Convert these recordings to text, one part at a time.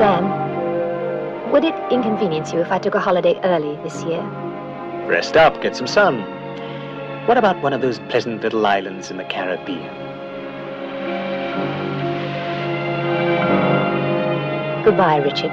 Sam, would it inconvenience you if I took a holiday early this year? Rest up, get some sun. What about one of those pleasant little islands in the Caribbean? Goodbye, Richard.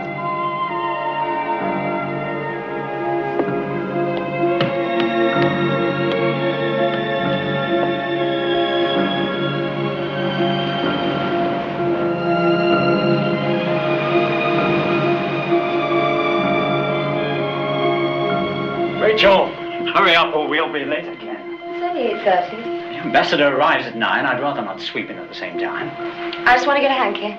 Rachel, hurry up or we'll be late again. It's only 8:30. The ambassador arrives at 9. I'd rather not sweep in at the same time. I just want to get a hanky.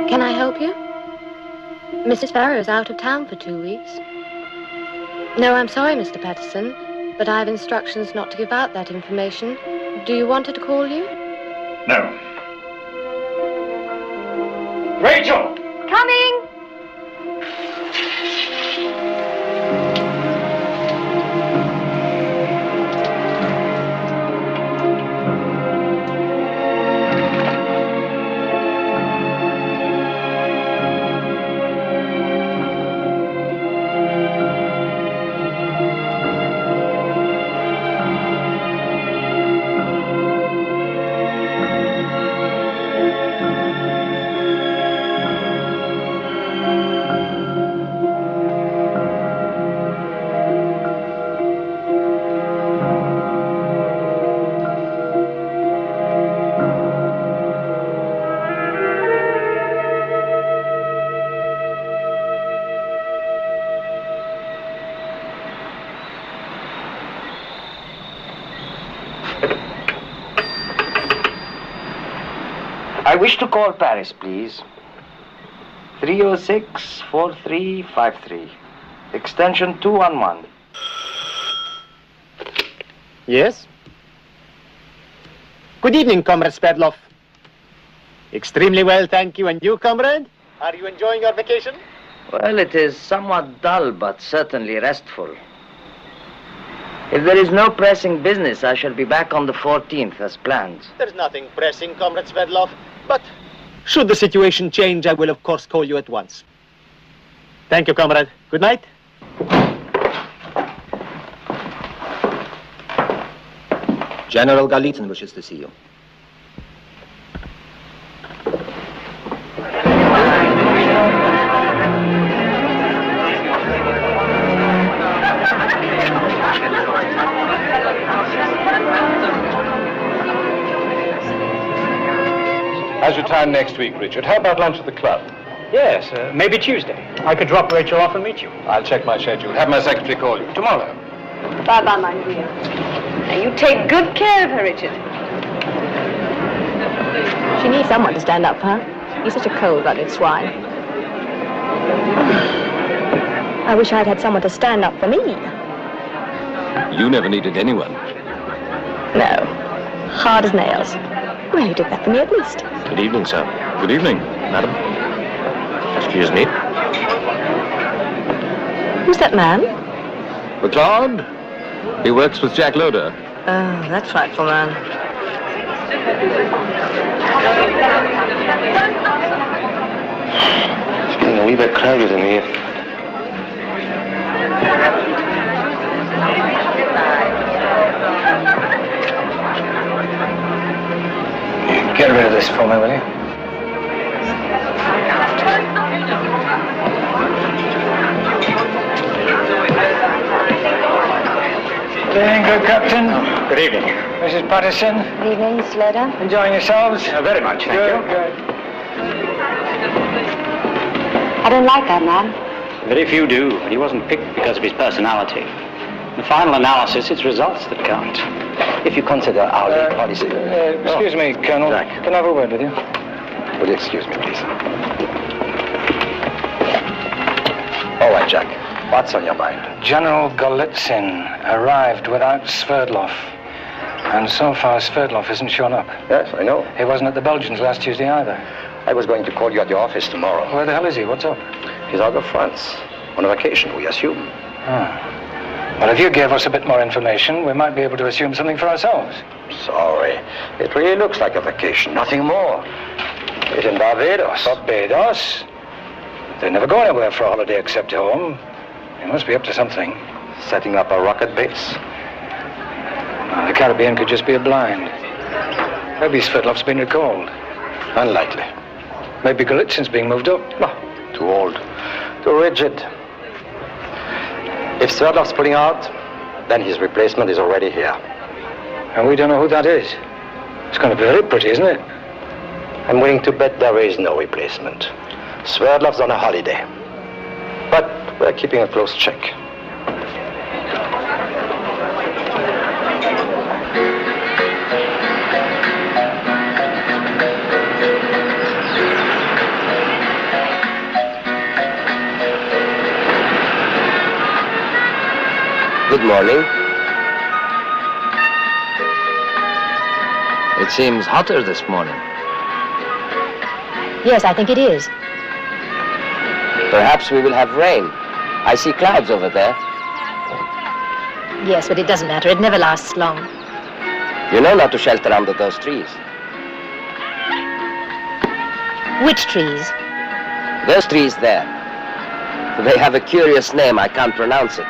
Can I help you? Mrs. Farrow's out of town for 2 weeks. No, I'm sorry, Mr. Patterson, but I have instructions not to give out that information. Do you want her to call you? No. Rachel! Coming! I wish to call Paris, please. 306-4353. Extension 211. Yes? Good evening, Comrade Sverdlov. Extremely well, thank you. And you, comrade? Are you enjoying your vacation? Well, it is somewhat dull, but certainly restful. If there is no pressing business, I shall be back on the 14th as planned. There's nothing pressing, Comrade Sverdlov. But should the situation change, I will, of course, call you at once. Thank you, comrade. Good night. General Galitzin wishes to see you. How's your time next week, Richard? How about lunch at the club? Yes, maybe Tuesday. I could drop Rachel off and meet you. I'll check my schedule. Have my secretary call you tomorrow. Bye-bye, my dear. Now, you take good care of her, Richard. She needs someone to stand up for her. He's such a cold-blooded swine. I wish I'd had someone to stand up for me. You never needed anyone. No. Hard as nails. Well, you did that for me at least. Good evening, sir. Good evening, madam. Excuse me. Who's that man? McLeod? He works with Jack Loader. Oh, that frightful man. It's getting a wee bit crowded in here. Get rid of this for me, will you? Good evening, good Captain. Good evening. Mrs. Patterson. Good evening, Mr. Loader. Enjoying yourselves? Very much, thank you. Good. I don't like that man. Very few do, but he wasn't picked because of his personality. In the final analysis, it's results that count. If you consider our lead policy... Excuse me, Colonel. Jack. Can I have a word with you? Will you excuse me, please? All right, Jack. What's on your mind? General Golitsyn arrived without Sverdlov. And so far, Sverdlov hasn't shown up. Yes, I know. He wasn't at the Belgians last Tuesday either. I was going to call you at your office tomorrow. Where the hell is he? What's up? He's out of France. On a vacation, we assume. Well, if you gave us a bit more information, we might be able to assume something for ourselves. Sorry. It really looks like a vacation, nothing more. He's in Barbados. Barbados? They never go anywhere for a holiday except home. He must be up to something. Setting up a rocket base. The Caribbean could just be a blind. Maybe Sverdlov's been recalled. Unlikely. Maybe Golitsyn's being moved up. No, too old. Too rigid. If Sverdlov's pulling out, then his replacement is already here. And we don't know who that is. It's going to be very pretty, isn't it? I'm willing to bet there is no replacement. Sverdlov's on a holiday. But we're keeping a close check. Good morning. It seems hotter this morning. Yes, I think it is. Perhaps we will have rain. I see clouds over there. Yes, but it doesn't matter. It never lasts long. You know not to shelter under those trees. Which trees? Those trees there. They have a curious name. I can't pronounce it.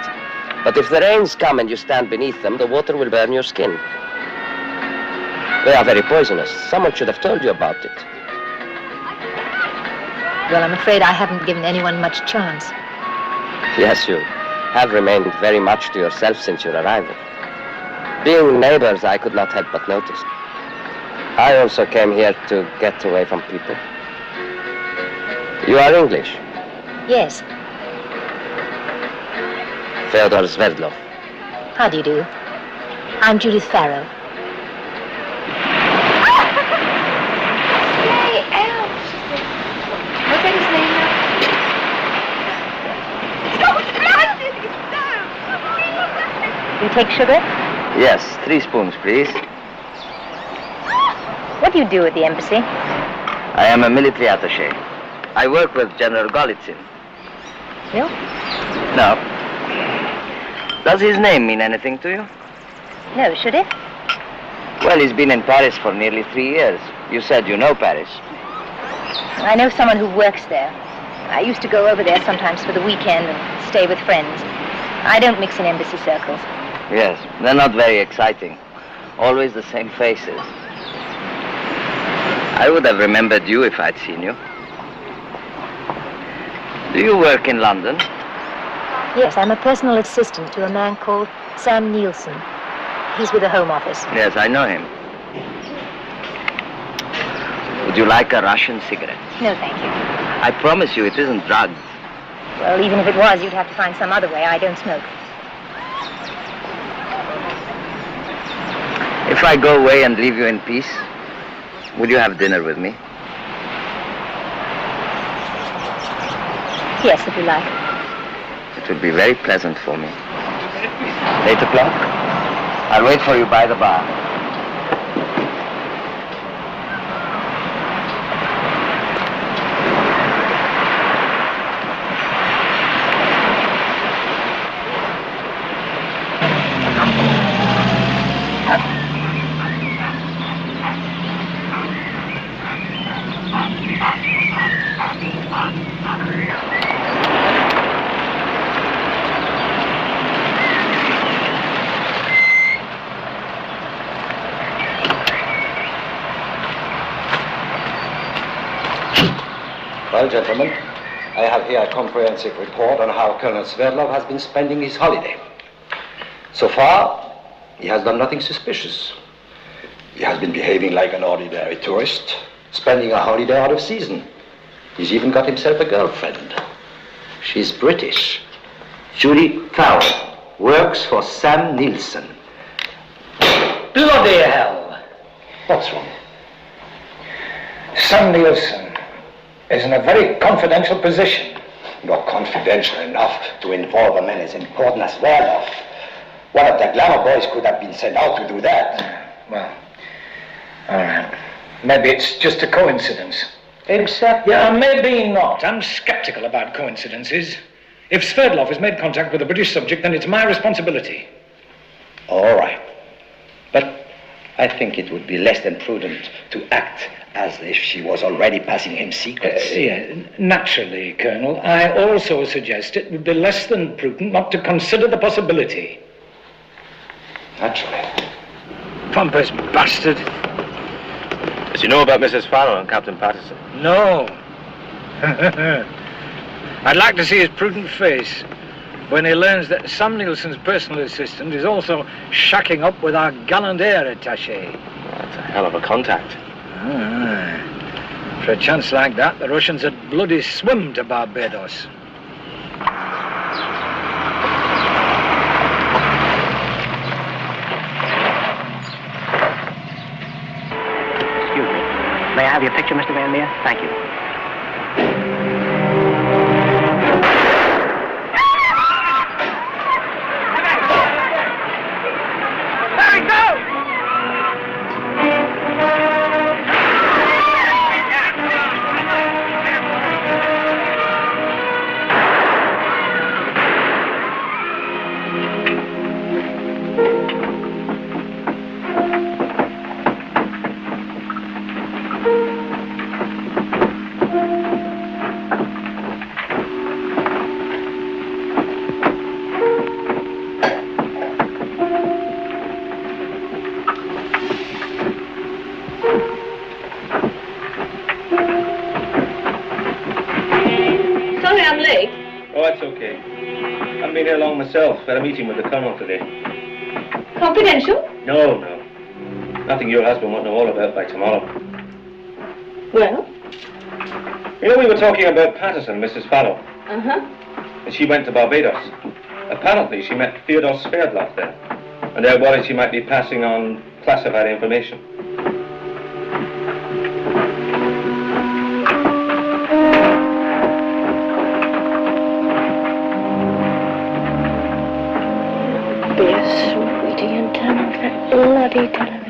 But if the rains come and you stand beneath them, the water will burn your skin. They are very poisonous. Someone should have told you about it. Well, I'm afraid I haven't given anyone much chance. Yes, you have remained very much to yourself since your arrival. Being neighbors, I could not help but notice. I also came here to get away from people. You are English? Yes. Fyodor Sverdlov. How do you do? I'm Judith Farrow. Stay out, she said. I said his name now. Don't stand it! You take sugar? Yes, 3 spoons, please. What do you do at the embassy? I am a military attaché. I work with General Golitsyn. You? No. Does his name mean anything to you? No, should it? Well, he's been in Paris for nearly 3 years. You said you know Paris. I know someone who works there. I used to go over there sometimes for the weekend and stay with friends. I don't mix in embassy circles. Yes, they're not very exciting. Always the same faces. I would have remembered you if I'd seen you. Do you work in London? Yes, I'm a personal assistant to a man called Sam Nielsen. He's with the Home Office. Yes, I know him. Would you like a Russian cigarette? No, thank you. I promise you it isn't drugged. Well, even if it was, you'd have to find some other way. I don't smoke. If I go away and leave you in peace, would you have dinner with me? Yes, if you like. It would be very pleasant for me. 8 o'clock? I'll wait for you by the bar. Well, gentlemen, I have here a comprehensive report on how Colonel Sverdlov has been spending his holiday. So far, he has done nothing suspicious. He has been behaving like an ordinary tourist, spending a holiday out of season. He's even got himself a girlfriend. She's British. Judy Farrell, works for Sam Nielsen. Bloody hell! What's wrong? Sam Nielsen is in a very confidential position. Not confidential enough to involve a man as important as Sverdlov. One of the glamour boys could have been sent out to do that. Well, all right. Maybe it's just a coincidence. Exactly. Yeah, maybe not. I'm skeptical about coincidences. If Sverdlov has made contact with a British subject, then it's my responsibility. All right. But I think it would be less than prudent to act as if she was already passing him secrets. Naturally, Colonel. I also suggest it would be less than prudent not to consider the possibility. Naturally. Pompous bastard. Does he know about Mrs. Farrow and Captain Patterson? No. I'd like to see his prudent face when he learns that Sam Nielsen's personal assistant is also shacking up with our gallant air attaché. That's a hell of a contact. For a chance like that, the Russians had bloody swum to Barbados. Excuse me. May I have your picture, Mr. Van Meer? Thank you. Myself, had a meeting with the Colonel today. Confidential? No. Nothing your husband won't know all about by tomorrow. Well? You know, we were talking about Patterson, Mrs. Farrow. Uh-huh. And she went to Barbados. Apparently, she met Fyodor Sverdlov there. And they're worried she might be passing on classified information. Bloody television.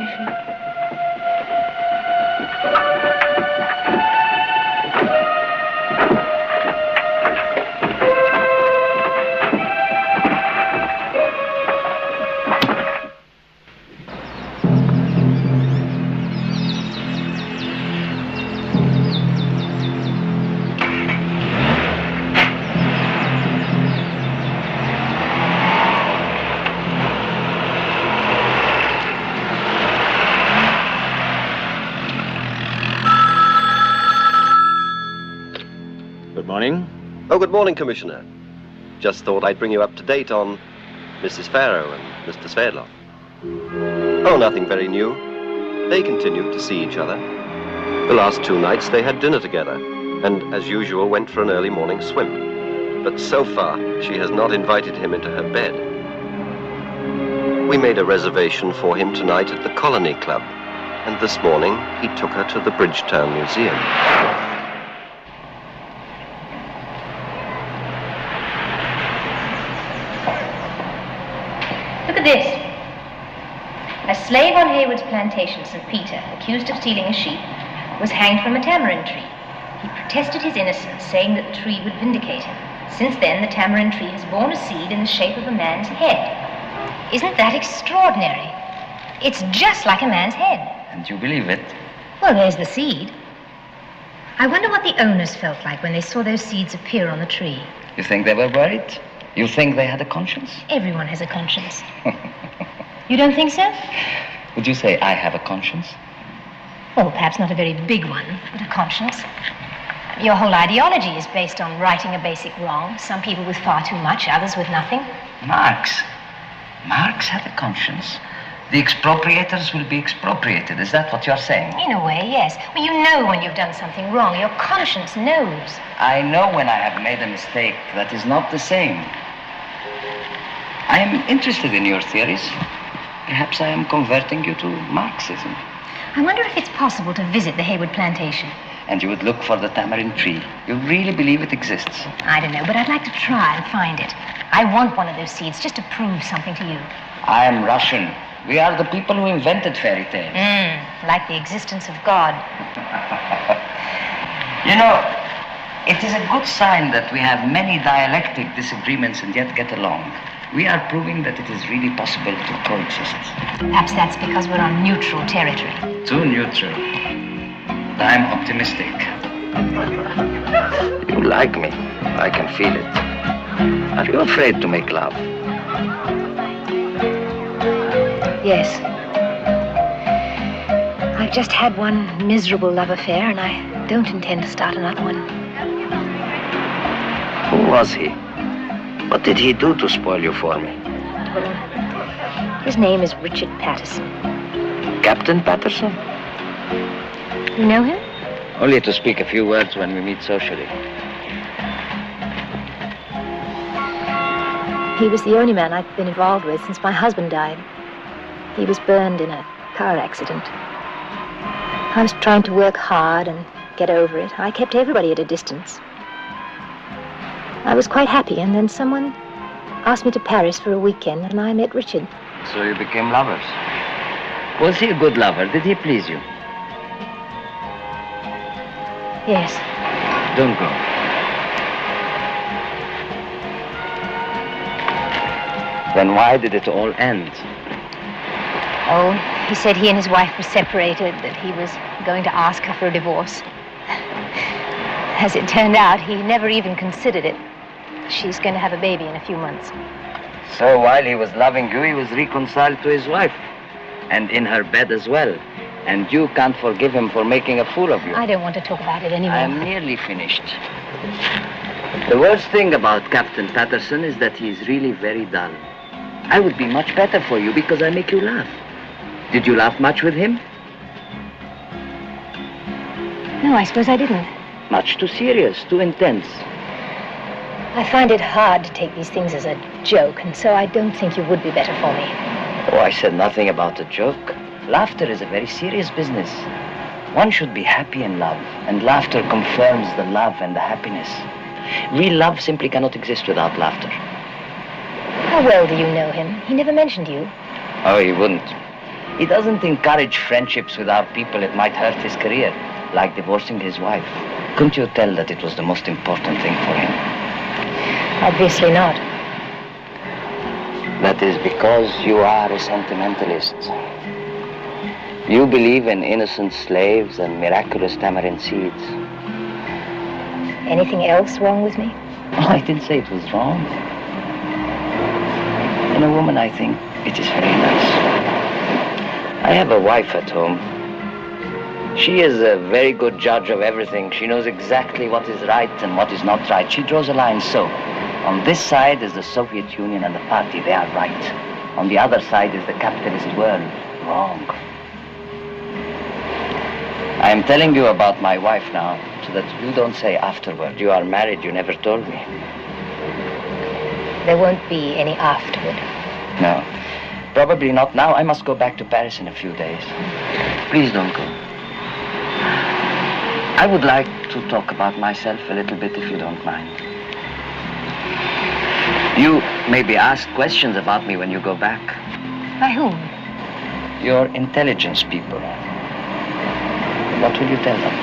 Oh, good morning, Commissioner. Just thought I'd bring you up to date on Mrs. Farrow and Mr. Sverdlov. Oh, nothing very new. They continued to see each other. The last 2 nights they had dinner together, and as usual went for an early morning swim. But so far, she has not invited him into her bed. We made a reservation for him tonight at the Colony Club, and this morning he took her to the Bridgetown Museum. Look at this. A slave on Hayward's plantation, St. Peter, accused of stealing a sheep, was hanged from a tamarind tree. He protested his innocence, saying that the tree would vindicate him. Since then, the tamarind tree has borne a seed in the shape of a man's head. Isn't that extraordinary? It's just like a man's head. And you believe it? Well, there's the seed. I wonder what the owners felt like when they saw those seeds appear on the tree. You think they were worried? You think they had a conscience? Everyone has a conscience. You don't think so? Would you say I have a conscience? Well, perhaps not a very big one, but a conscience. Your whole ideology is based on righting a basic wrong. Some people with far too much, others with nothing. Marx had a conscience. The expropriators will be expropriated. Is that what you're saying? In a way, yes. Well, you know when you've done something wrong. Your conscience knows. I know when I have made a mistake. That is not the same. I am interested in your theories. Perhaps I am converting you to Marxism. I wonder if it's possible to visit the Hayward plantation. And you would look for the tamarind tree. You really believe it exists? I don't know, but I'd like to try and find it. I want one of those seeds just to prove something to you. I am Russian. We are the people who invented fairy tales. Like the existence of God. You know, it is a good sign that we have many dialectic disagreements and yet get along. We are proving that it is really possible to coexist. Perhaps that's because we're on neutral territory. Too neutral. I'm optimistic. You like me. I can feel it. Are you afraid to make love? Yes. I've just had one miserable love affair, and I don't intend to start another one. Who was he? What did he do to spoil you for me? His name is Richard Patterson. Captain Patterson? You know him? Only to speak a few words when we meet socially. He was the only man I've been involved with since my husband died. He was burned in a car accident. I was trying to work hard and get over it. I kept everybody at a distance. I was quite happy, and then someone asked me to Paris for a weekend, and I met Richard. So you became lovers. Was he a good lover? Did he please you? Yes. Don't go. Then why did it all end? Oh, he said he and his wife were separated, that he was going to ask her for a divorce. As it turned out, he never even considered it. She's going to have a baby in a few months. So while he was loving you, he was reconciled to his wife. And in her bed as well. And you can't forgive him for making a fool of you. I don't want to talk about it anymore. I'm nearly finished. The worst thing about Captain Patterson is that he's really very dull. I would be much better for you because I make you laugh. Did you laugh much with him? No, I suppose I didn't. Much too serious, too intense. I find it hard to take these things as a joke, and so I don't think you would be better for me. Oh, I said nothing about a joke. Laughter is a very serious business. One should be happy in love, and laughter confirms the love and the happiness. Real love simply cannot exist without laughter. How well do you know him? He never mentioned you. Oh, he wouldn't. He doesn't encourage friendships with our people. It might hurt his career, like divorcing his wife. Couldn't you tell that it was the most important thing for him? Obviously not. That is because you are a sentimentalist. You believe in innocent slaves and miraculous tamarind seeds. Anything else wrong with me? Oh, I didn't say it was wrong. In a woman, I think it is very nice. I have a wife at home. She is a very good judge of everything. She knows exactly what is right and what is not right. She draws a line so. On this side is the Soviet Union and the party. They are right. On the other side is the capitalist world. Wrong. I am telling you about my wife now, so that you don't say afterward. You are married, you never told me. There won't be any afterward. No. Probably not now. I must go back to Paris in a few days. Please don't go. I would like to talk about myself a little bit, if you don't mind. You maybe ask questions about me when you go back. By whom? Your intelligence people. What will you tell them?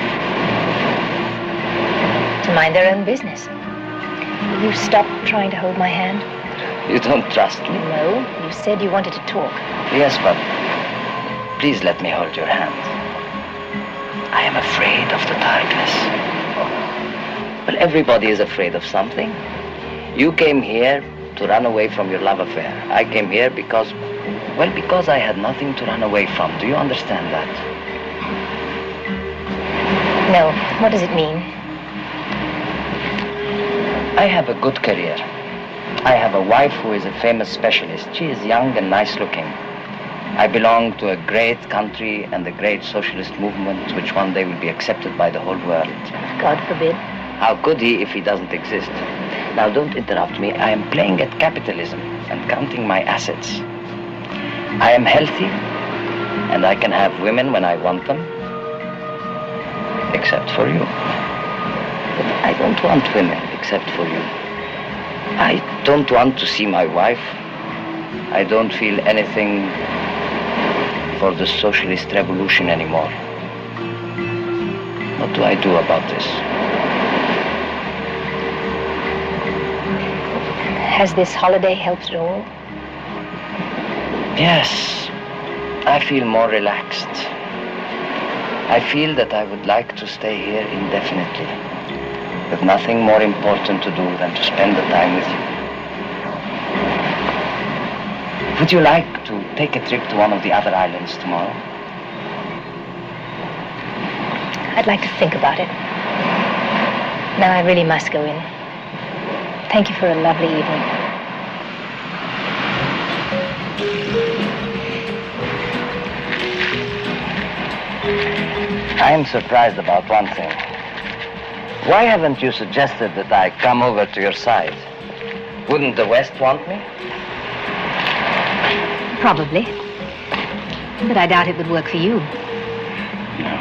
To mind their own business. Will you stop trying to hold my hand? You don't trust me? No, you said you wanted to talk. Yes, but please let me hold your hand. I am afraid of the darkness. Well, everybody is afraid of something. You came here to run away from your love affair. I came here because I had nothing to run away from. Do you understand that? No. What does it mean? I have a good career. I have a wife who is a famous specialist. She is young and nice looking. I belong to a great country and a great socialist movement which one day will be accepted by the whole world. God forbid. How could he if he doesn't exist? Now don't interrupt me. I am playing at capitalism and counting my assets. I am healthy and I can have women when I want them. Except for you. But I don't want women except for you. I don't want to see my wife. I don't feel anything for the socialist revolution anymore. What do I do about this? Has this holiday helped at all? Yes, I feel more relaxed. I feel that I would like to stay here indefinitely, with nothing more important to do than to spend the time with you. Would you like to take a trip to one of the other islands tomorrow? I'd like to think about it. Now I really must go in. Thank you for a lovely evening. I'm surprised about one thing. Why haven't you suggested that I come over to your side? Wouldn't the West want me? Probably. But I doubt it would work for you. No.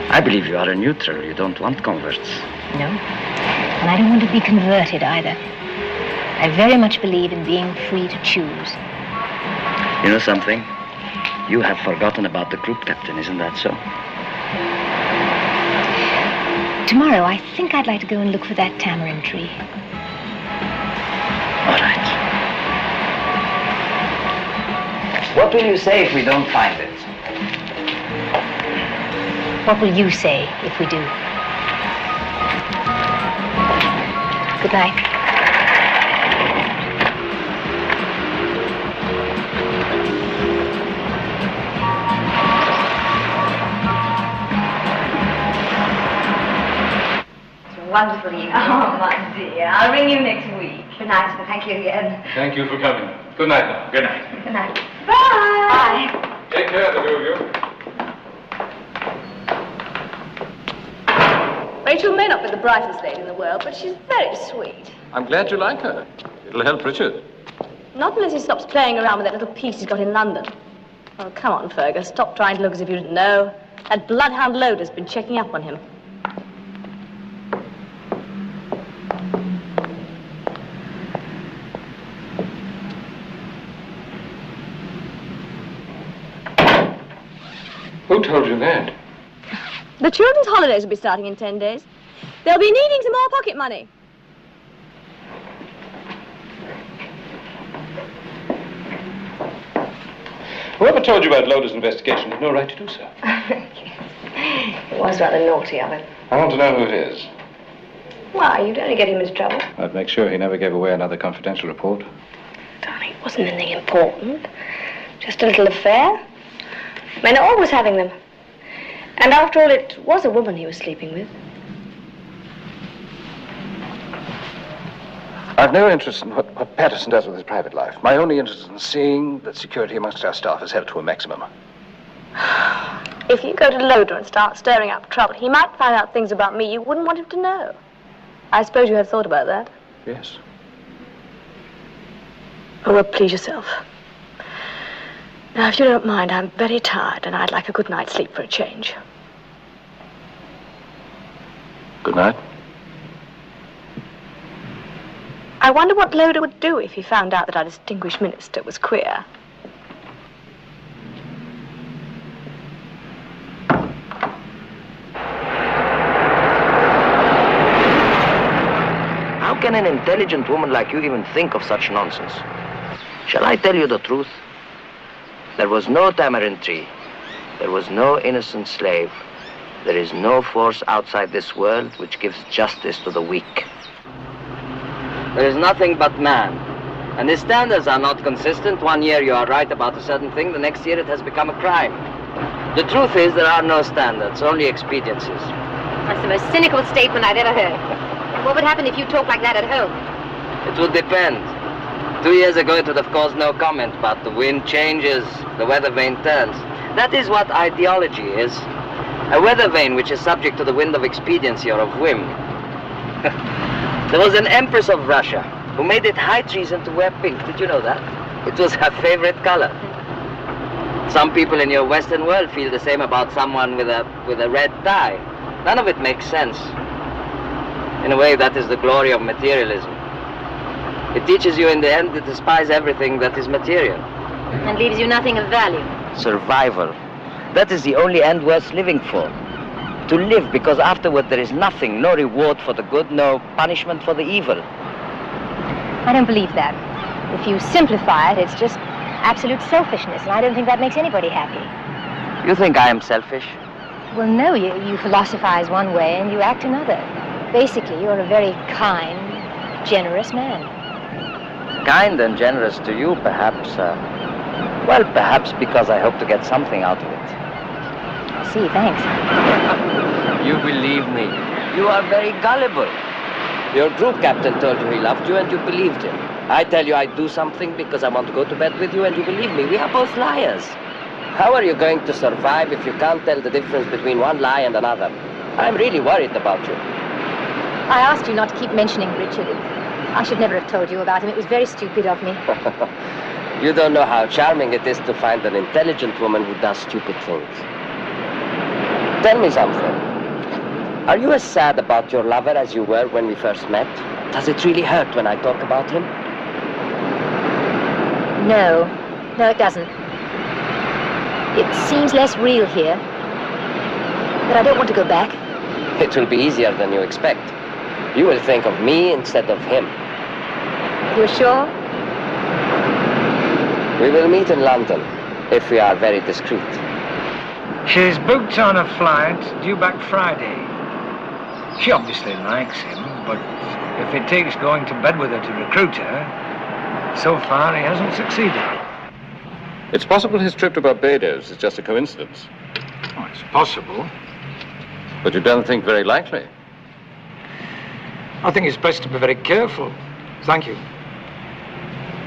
I believe you are a neutral. You don't want converts. No. And I don't want to be converted either. I very much believe in being free to choose. You know something? You have forgotten about the group captain, isn't that so? Tomorrow, I think I'd like to go and look for that tamarind tree. All right. What will you say if we don't find it? What will you say if we do? Good night. Wonderful evening. Oh, my dear. I'll ring you next week. Good night, and thank you again. Thank you for coming. Good night now. Good night. Good night. Bye. Bye. Take care, the two of you. Rachel may not be the brightest lady in the world, but she's very sweet. I'm glad you like her. It'll help Richard. Not unless he stops playing around with that little piece he's got in London. Oh, come on, Fergus. Stop trying to look as if you didn't know. That bloodhound Loder's been checking up on him. Who told you that? The children's holidays will be starting in 10 days. They'll be needing some more pocket money. Whoever told you about Loder's investigation had no right to do so. It was rather naughty of him. I want to know who it is. Why? You'd only get him into trouble. I'd make sure he never gave away another confidential report. Darling, it wasn't anything important. Just a little affair. Men are always having them. And after all, it was a woman he was sleeping with. I've no interest in what Patterson does with his private life. My only interest is in seeing that security amongst our staff is held to a maximum. If you go to Loder and start stirring up trouble, he might find out things about me you wouldn't want him to know. I suppose you have thought about that? Yes. Oh, well, please yourself. Now, if you don't mind, I'm very tired, and I'd like a good night's sleep for a change. Good night. I wonder what Loder would do if he found out that our distinguished minister was queer. How can an intelligent woman like you even think of such nonsense? Shall I tell you the truth? There was no tamarind tree. There was no innocent slave. There is no force outside this world which gives justice to the weak. There is nothing but man. And his standards are not consistent. One year you are right about a certain thing, the next year it has become a crime. The truth is there are no standards, only expediencies. That's the most cynical statement I've ever heard. What would happen if you talked like that at home? It would depend. 2 years ago it would have caused no comment, but the wind changes, the weather vane turns. That is what ideology is. A weather vane which is subject to the wind of expediency or of whim. There was an empress of Russia who made it high treason to wear pink. Did you know that? It was her favorite color. Some people in your Western world feel the same about someone with a red tie. None of it makes sense. In a way, that is the glory of materialism. It teaches you in the end to despise everything that is material. And leaves you nothing of value. Survival. That is the only end worth living for. To live, because afterward there is nothing, no reward for the good, no punishment for the evil. I don't believe that. If you simplify it, it's just absolute selfishness, and I don't think that makes anybody happy. You think I am selfish? Well, no, you philosophize one way and you act another. Basically, you're a very kind, generous man. Kind and generous to you, perhaps. Well, perhaps because I hope to get something out of it. I see, thanks. You believe me. You are very gullible. Your group captain told you he loved you and you believed him. I tell you I do something because I want to go to bed with you and you believe me. We are both liars. How are you going to survive if you can't tell the difference between one lie and another? I'm really worried about you. I asked you not to keep mentioning Richard. I should never have told you about him. It was very stupid of me. You don't know how charming it is to find an intelligent woman who does stupid things. Tell me something. Are you as sad about your lover as you were when we first met? Does it really hurt when I talk about him? No, it doesn't. It seems less real here. But I don't want to go back. It will be easier than you expect. You will think of me instead of him. You're sure? We will meet in London, if we are very discreet. She's booked on a flight due back Friday. She obviously likes him, but if it takes going to bed with her to recruit her, so far he hasn't succeeded. It's possible his trip to Barbados is just a coincidence. Oh, it's possible. But you don't think very likely. I think it's best to be very careful. Thank you.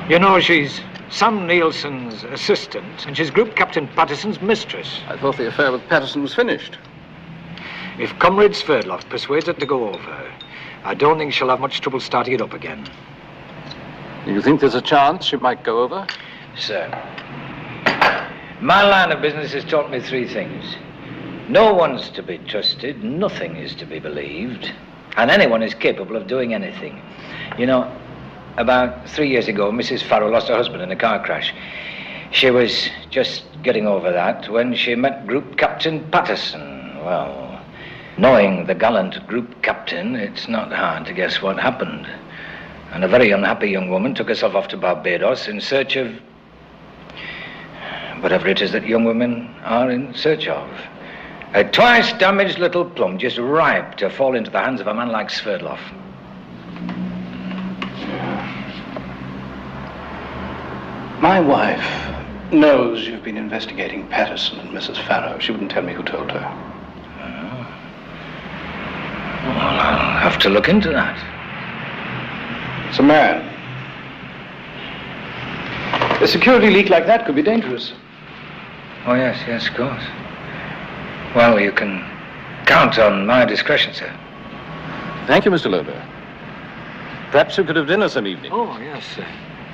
You know, she's Sam Nielsen's assistant, and she's Group Captain Patterson's mistress. I thought the affair with Patterson was finished. If Comrade Sverdlov persuades her to go over, I don't think she'll have much trouble starting it up again. You think there's a chance she might go over? Sir, my line of business has taught me three things. No one's to be trusted, nothing is to be believed, and anyone is capable of doing anything. You know, about 3 years ago, Mrs. Farrow lost her husband in a car crash. She was just getting over that when she met Group Captain Patterson. Well, knowing the gallant Group Captain, it's not hard to guess what happened. And a very unhappy young woman took herself off to Barbados in search of whatever it is that young women are in search of. A twice damaged little plum, just ripe to fall into the hands of a man like Sverdlov. My wife knows you've been investigating Patterson and Mrs. Farrow. She wouldn't tell me who told her. Well, I'll have to look into that. It's a man. A security leak like that could be dangerous. Oh, yes, of course. Well, you can count on my discretion, sir. Thank you, Mr. Loder. Perhaps you could have dinner some evening. Oh, yes, sir.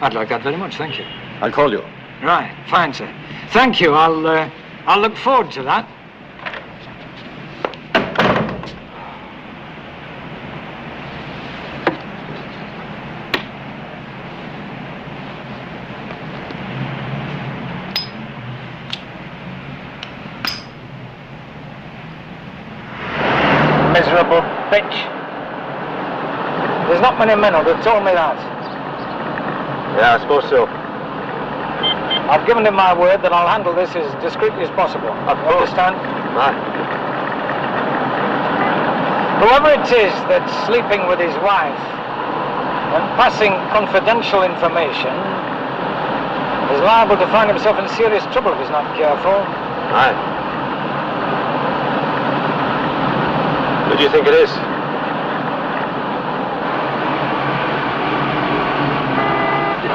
I'd like that very much, thank you. I'll call you. Right, fine, sir. Thank you. I'll look forward to that. Miserable bitch. There's not many men who'd have told me that. Yeah, I suppose so. I've given him my word that I'll handle this as discreetly as possible. You understand? Right. Whoever it is that's sleeping with his wife and passing confidential information is liable to find himself in serious trouble if he's not careful. Right. Who do you think it is?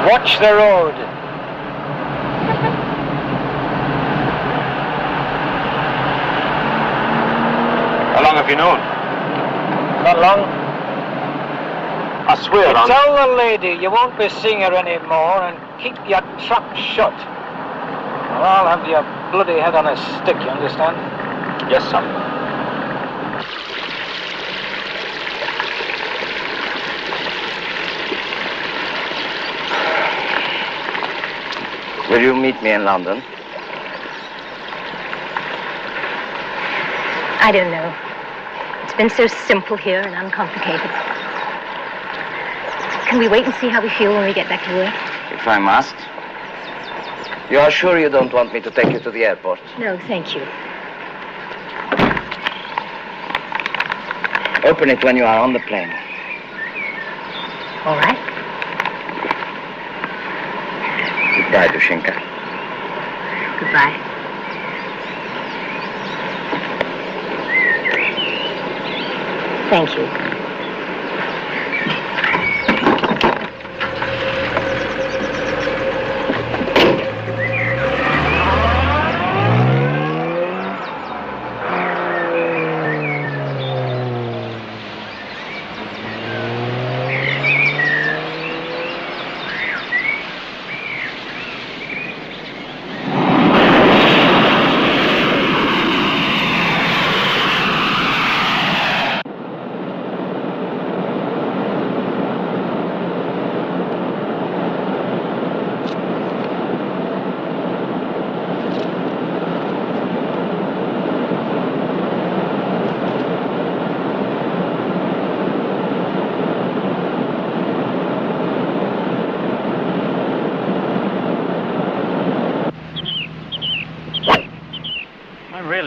Watch the road. How long have you known? Not long. I swear on... Tell the lady you won't be seeing her anymore and keep your trap shut. Or I'll have your bloody head on a stick, you understand? Yes, sir. Will you meet me in London? I don't know. It's been so simple here and uncomplicated. Can we wait and see how we feel when we get back to work? If I must. You are sure you don't want me to take you to the airport? No, thank you. Open it when you are on the plane. All right. Goodbye, Dushinka. Goodbye. Thank you.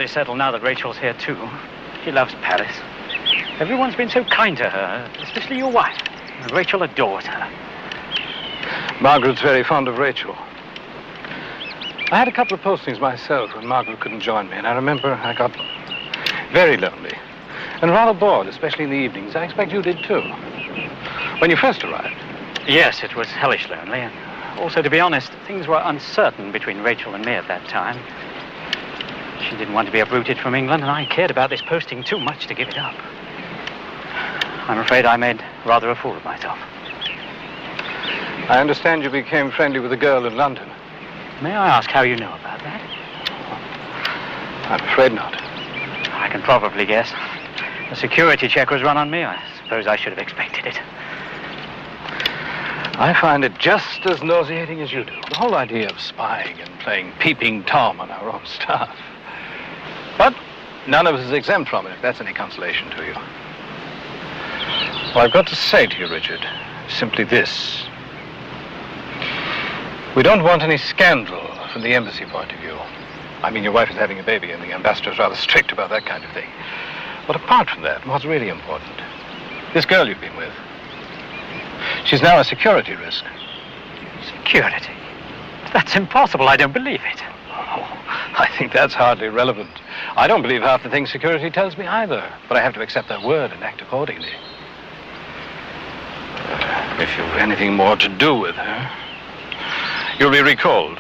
Settled now that Rachel's here too. She loves Paris. Everyone's been so kind to her, especially your wife. And Rachel adores her. Margaret's very fond of Rachel. I had a couple of postings myself when Margaret couldn't join me, and I remember I got very lonely and rather bored, especially in the evenings. I expect you did too. When you first arrived. Yes, it was hellish lonely. And also, to be honest, things were uncertain between Rachel and me at that time. She didn't want to be uprooted from England, and I cared about this posting too much to give it up. I'm afraid I made rather a fool of myself. I understand you became friendly with a girl in London. May I ask how you know about that? I'm afraid not. I can probably guess. A security check was run on me. I suppose I should have expected it. I find it just as nauseating as you do. The whole idea of spying and playing peeping Tom on our own staff. But none of us is exempt from it, if that's any consolation to you. What I've got to say to you, Richard, is simply this. We don't want any scandal from the embassy point of view. I mean, your wife is having a baby, and the ambassador's rather strict about that kind of thing. But apart from that, what's really important, this girl you've been with, she's now a security risk. Security? That's impossible. I don't believe it. Oh, I think that's hardly relevant. I don't believe half the things security tells me either, but I have to accept their word and act accordingly. If you've anything more to do with her, you'll be recalled.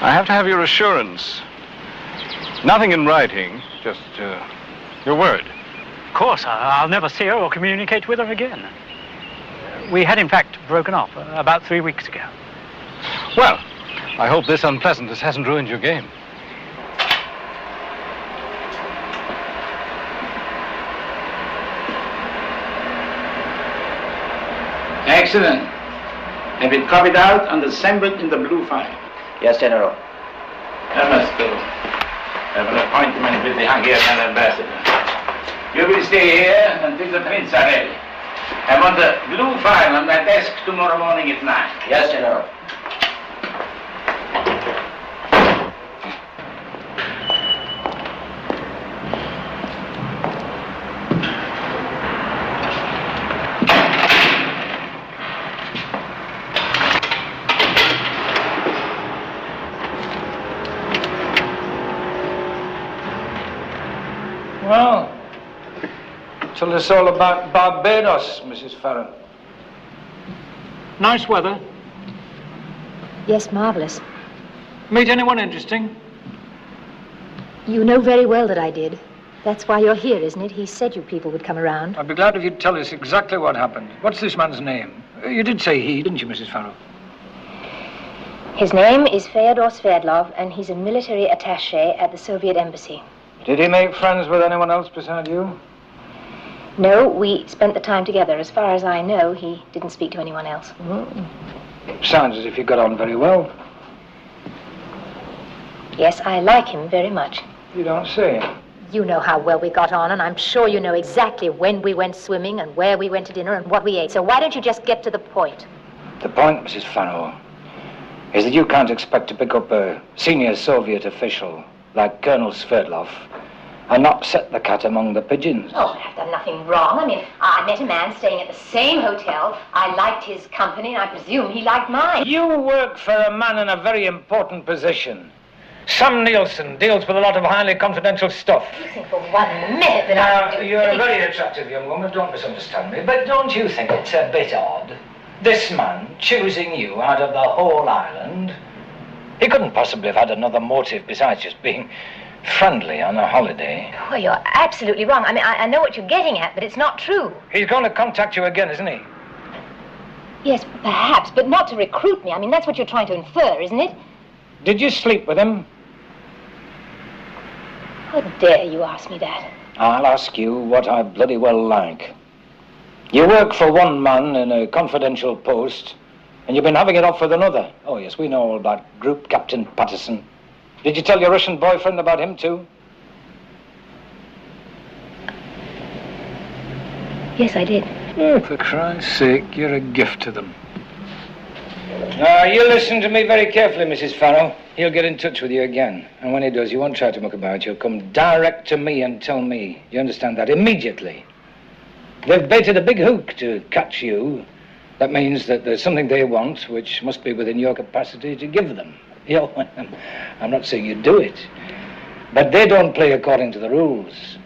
I have to have your assurance. Nothing in writing, just your word. Of course, I'll never see her or communicate with her again. We had, in fact, broken off about 3 weeks ago. Well, I hope this unpleasantness hasn't ruined your game. Excellent. Have it copied out and assembled in the blue file. Yes, General. I must go. I have an appointment with the Hungarian ambassador. You will stay here until the prints are ready. I want a blue file on my desk tomorrow morning at 9. Yes, General. Well, tell us all about Barbados, Mrs. Farron. Nice weather. Yes, marvelous. Meet anyone interesting? You know very well that I did. That's why you're here, isn't it? He said you people would come around. I'd be glad if you'd tell us exactly what happened. What's this man's name? You did say he, didn't you, Mrs. Farrow? His name is Fyodor Sverdlov, and he's a military attaché at the Soviet embassy. Did he make friends with anyone else beside you? No, we spent the time together. As far as I know, he didn't speak to anyone else. Sounds as if you got on very well. Yes, I like him very much. You don't say. You know how well we got on, and I'm sure you know exactly when we went swimming and where we went to dinner and what we ate. So why don't you just get to the point? The point, Mrs. Farrow, is that you can't expect to pick up a senior Soviet official like Colonel Sverdlov and not set the cat among the pigeons. Oh, I've done nothing wrong. I mean, I met a man staying at the same hotel. I liked his company, and I presume he liked mine. You work for a man in a very important position. Sam Nielsen deals with a lot of highly confidential stuff. You think for 1 minute that I... Now, you're a very attractive young woman, don't misunderstand me, but don't you think it's a bit odd? This man choosing you out of the whole island? He couldn't possibly have had another motive besides just being friendly on a holiday. Well, you're absolutely wrong. I mean, I know what you're getting at, but it's not true. He's going to contact you again, isn't he? Yes, perhaps, but not to recruit me. I mean, that's what you're trying to infer, isn't it? Did you sleep with him? How dare you ask me that? I'll ask you what I bloody well like. You work for one man in a confidential post, and you've been having it off with another. Oh, yes, we know all about Group Captain Patterson. Did you tell your Russian boyfriend about him, too? Yes, I did. Oh, for Christ's sake, you're a gift to them. Now, you listen to me very carefully, Mrs. Farrow. He'll get in touch with you again. And when he does, you won't try to muck about. You'll come direct to me and tell me. You understand that? Immediately. They've baited a big hook to catch you. That means that there's something they want, which must be within your capacity to give them. You know, I'm not saying you do it, but they don't play according to the rules.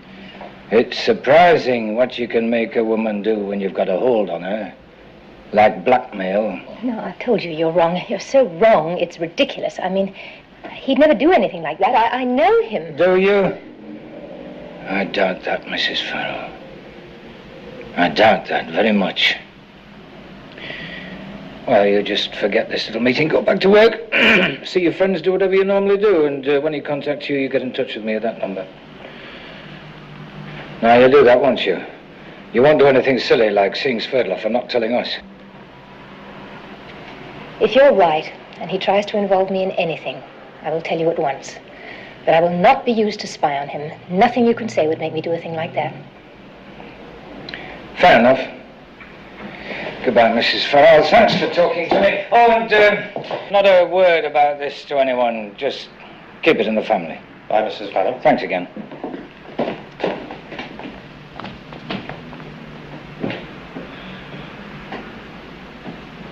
It's surprising what you can make a woman do when you've got a hold on her, like blackmail. No, I've told you you're wrong. You're so wrong, it's ridiculous. I mean, he'd never do anything like that. I know him. Do you? I doubt that, Mrs. Farrow. I doubt that very much. Well, you just forget this little meeting, go back to work, see your friends, do whatever you normally do, and when he contacts you, you get in touch with me at that number. Now, you'll do that, won't you? You won't do anything silly like seeing Sverdlov and not telling us. If you're right, and he tries to involve me in anything, I will tell you at once. But I will not be used to spy on him. Nothing you can say would make me do a thing like that. Fair enough. Goodbye, Mrs. Farrell. Thanks for talking to me. Oh, and not a word about this to anyone. Just keep it in the family. Bye, Mrs. Farrell. Thanks again.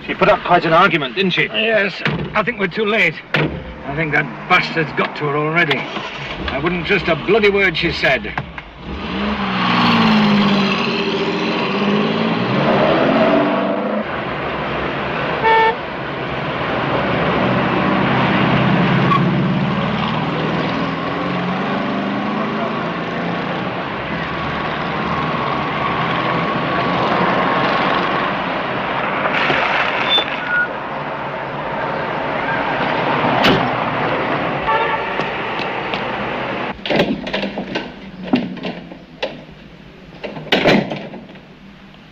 She put up quite an argument, didn't she? Yes, I think we're too late. I think that bastard's got to her already. I wouldn't trust a bloody word she said.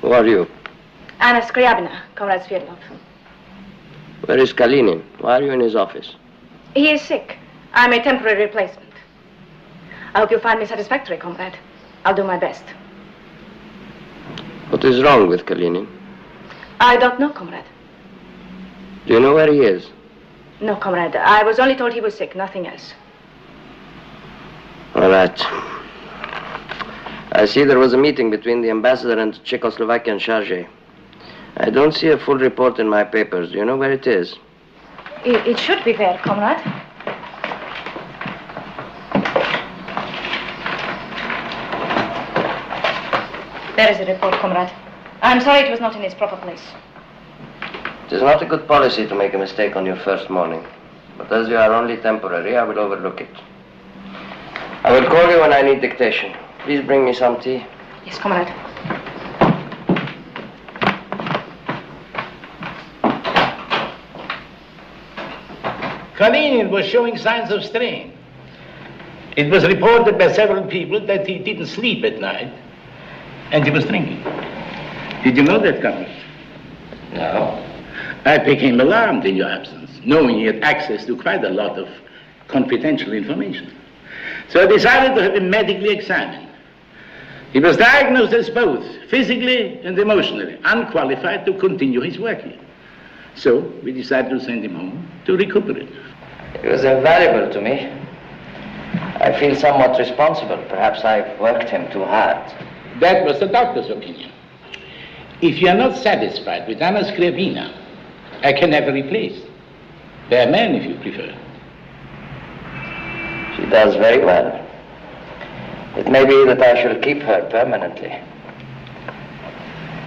Who are you? Anna Skriabina, Comrade Sverdlov. Where is Kalinin? Why are you in his office? He is sick. I'm a temporary replacement. I hope you'll find me satisfactory, comrade. I'll do my best. What is wrong with Kalinin? I don't know, comrade. Do you know where he is? No, comrade. I was only told he was sick, nothing else. All right. I see there was a meeting between the ambassador and the Czechoslovakian charge. I don't see a full report in my papers. Do you know where it is? It should be there, comrade. There is a report, comrade. I'm sorry it was not in its proper place. It is not a good policy to make a mistake on your first morning. But as you are only temporary, I will overlook it. I will call you when I need dictation. Please bring me some tea. Yes, comrade. Kalinin was showing signs of strain. It was reported by several people that he didn't sleep at night. And he was drinking. Did you know that, Comrade? No. I became alarmed in your absence, knowing he had access to quite a lot of confidential information. So I decided to have him medically examined. He was diagnosed as both physically and emotionally unqualified to continue his work here. So we decided to send him home to recuperate. He was invaluable to me. I feel somewhat responsible. Perhaps I've worked him too hard. That was the doctor's opinion. If you are not satisfied with Anna Scriabina, I can have her replaced. By a man, if you prefer. She does very well. It may be that I shall keep her permanently.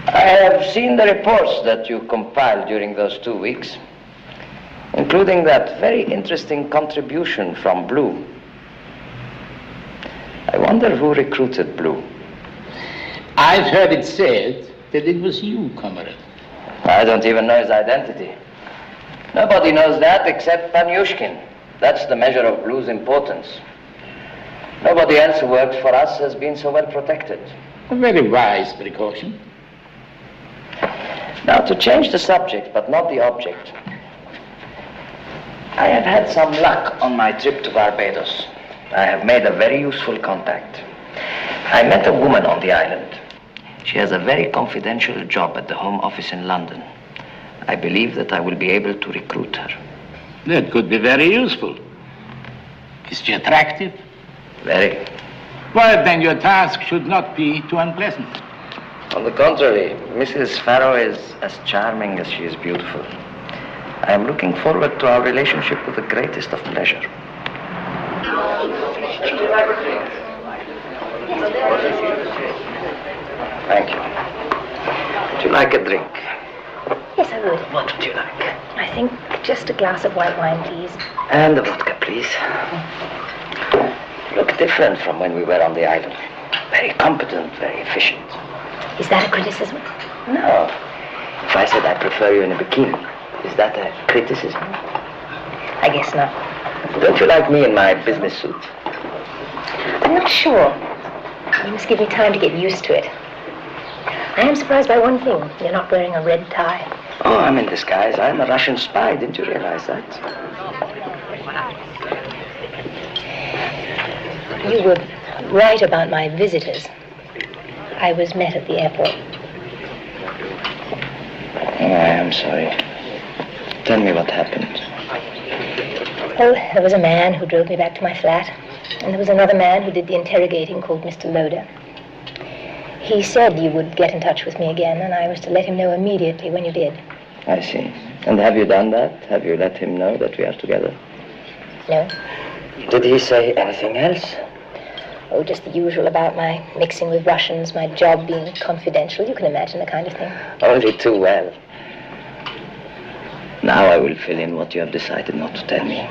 I have seen the reports that you compiled during those 2 weeks, including that very interesting contribution from Blue. I wonder who recruited Blue. I've heard it said that it was you, Comrade. I don't even know his identity. Nobody knows that except Panyushkin. That's the measure of Blue's importance. Nobody else who works for us has been so well protected. A very wise precaution. Now, to change the subject, but not the object, I have had some luck on my trip to Barbados. I have made a very useful contact. I met a woman on the island. She has a very confidential job at the Home Office in London. I believe that I will be able to recruit her. That could be very useful. Is she attractive? Very. Well, then your task should not be too unpleasant. On the contrary, Mrs. Farrow is as charming as she is beautiful. I am looking forward to our relationship with the greatest of pleasure. Thank you. Would you like a drink? Yes, I would. What would you like? I think just a glass of white wine, please. And a vodka, please. You look different from when we were on the island. Very competent, very efficient. Is that a criticism? No. If I said I prefer you in a bikini, is that a criticism? I guess not. Don't you like me in my business suit? I'm not sure. You must give me time to get used to it. I am surprised by one thing. You're not wearing a red tie. Oh, I'm in disguise. I'm a Russian spy. Didn't you realize that? You were right about my visitors. I was met at the airport. Oh, I am sorry. Tell me what happened. Well, there was a man who drove me back to my flat, and there was another man who did the interrogating called Mr. Loder. He said you would get in touch with me again, and I was to let him know immediately when you did. I see. And have you done that? Have you let him know that we are together? No. Did he say anything else? Oh, just the usual about my mixing with Russians, my job being confidential. You can imagine the kind of thing. Only too well. Now I will fill in what you have decided not to tell me.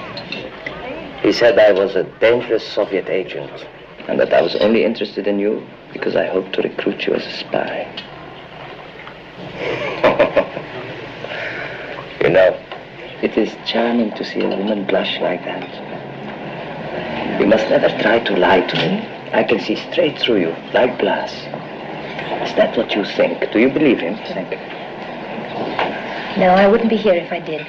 He said I was a dangerous Soviet agent, and that I was only interested in you because I hoped to recruit you as a spy. You know, it is charming to see a woman blush like that. You must never try to lie to me. I can see straight through you, like glass. Is that what you think? Do you believe him? Think. No, I wouldn't be here if I did.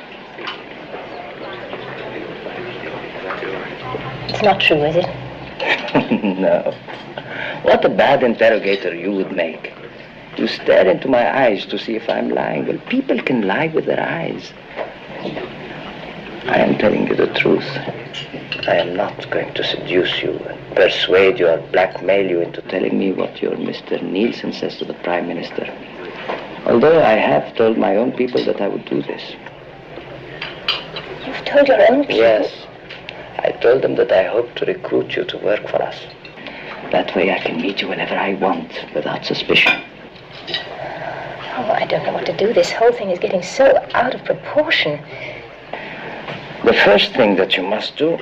It's not true, is it? No. What a bad interrogator you would make. You stare into my eyes to see if I'm lying. Well, people can lie with their eyes. I am telling you the truth. I am not going to seduce you and persuade you or blackmail you into telling me what your Mr. Nielsen says to the Prime Minister. Although I have told my own people that I would do this. You've told your own people? Yes. I told them that I hope to recruit you to work for us. That way I can meet you whenever I want, without suspicion. Oh, I don't know what to do. This whole thing is getting so out of proportion. The first thing that you must do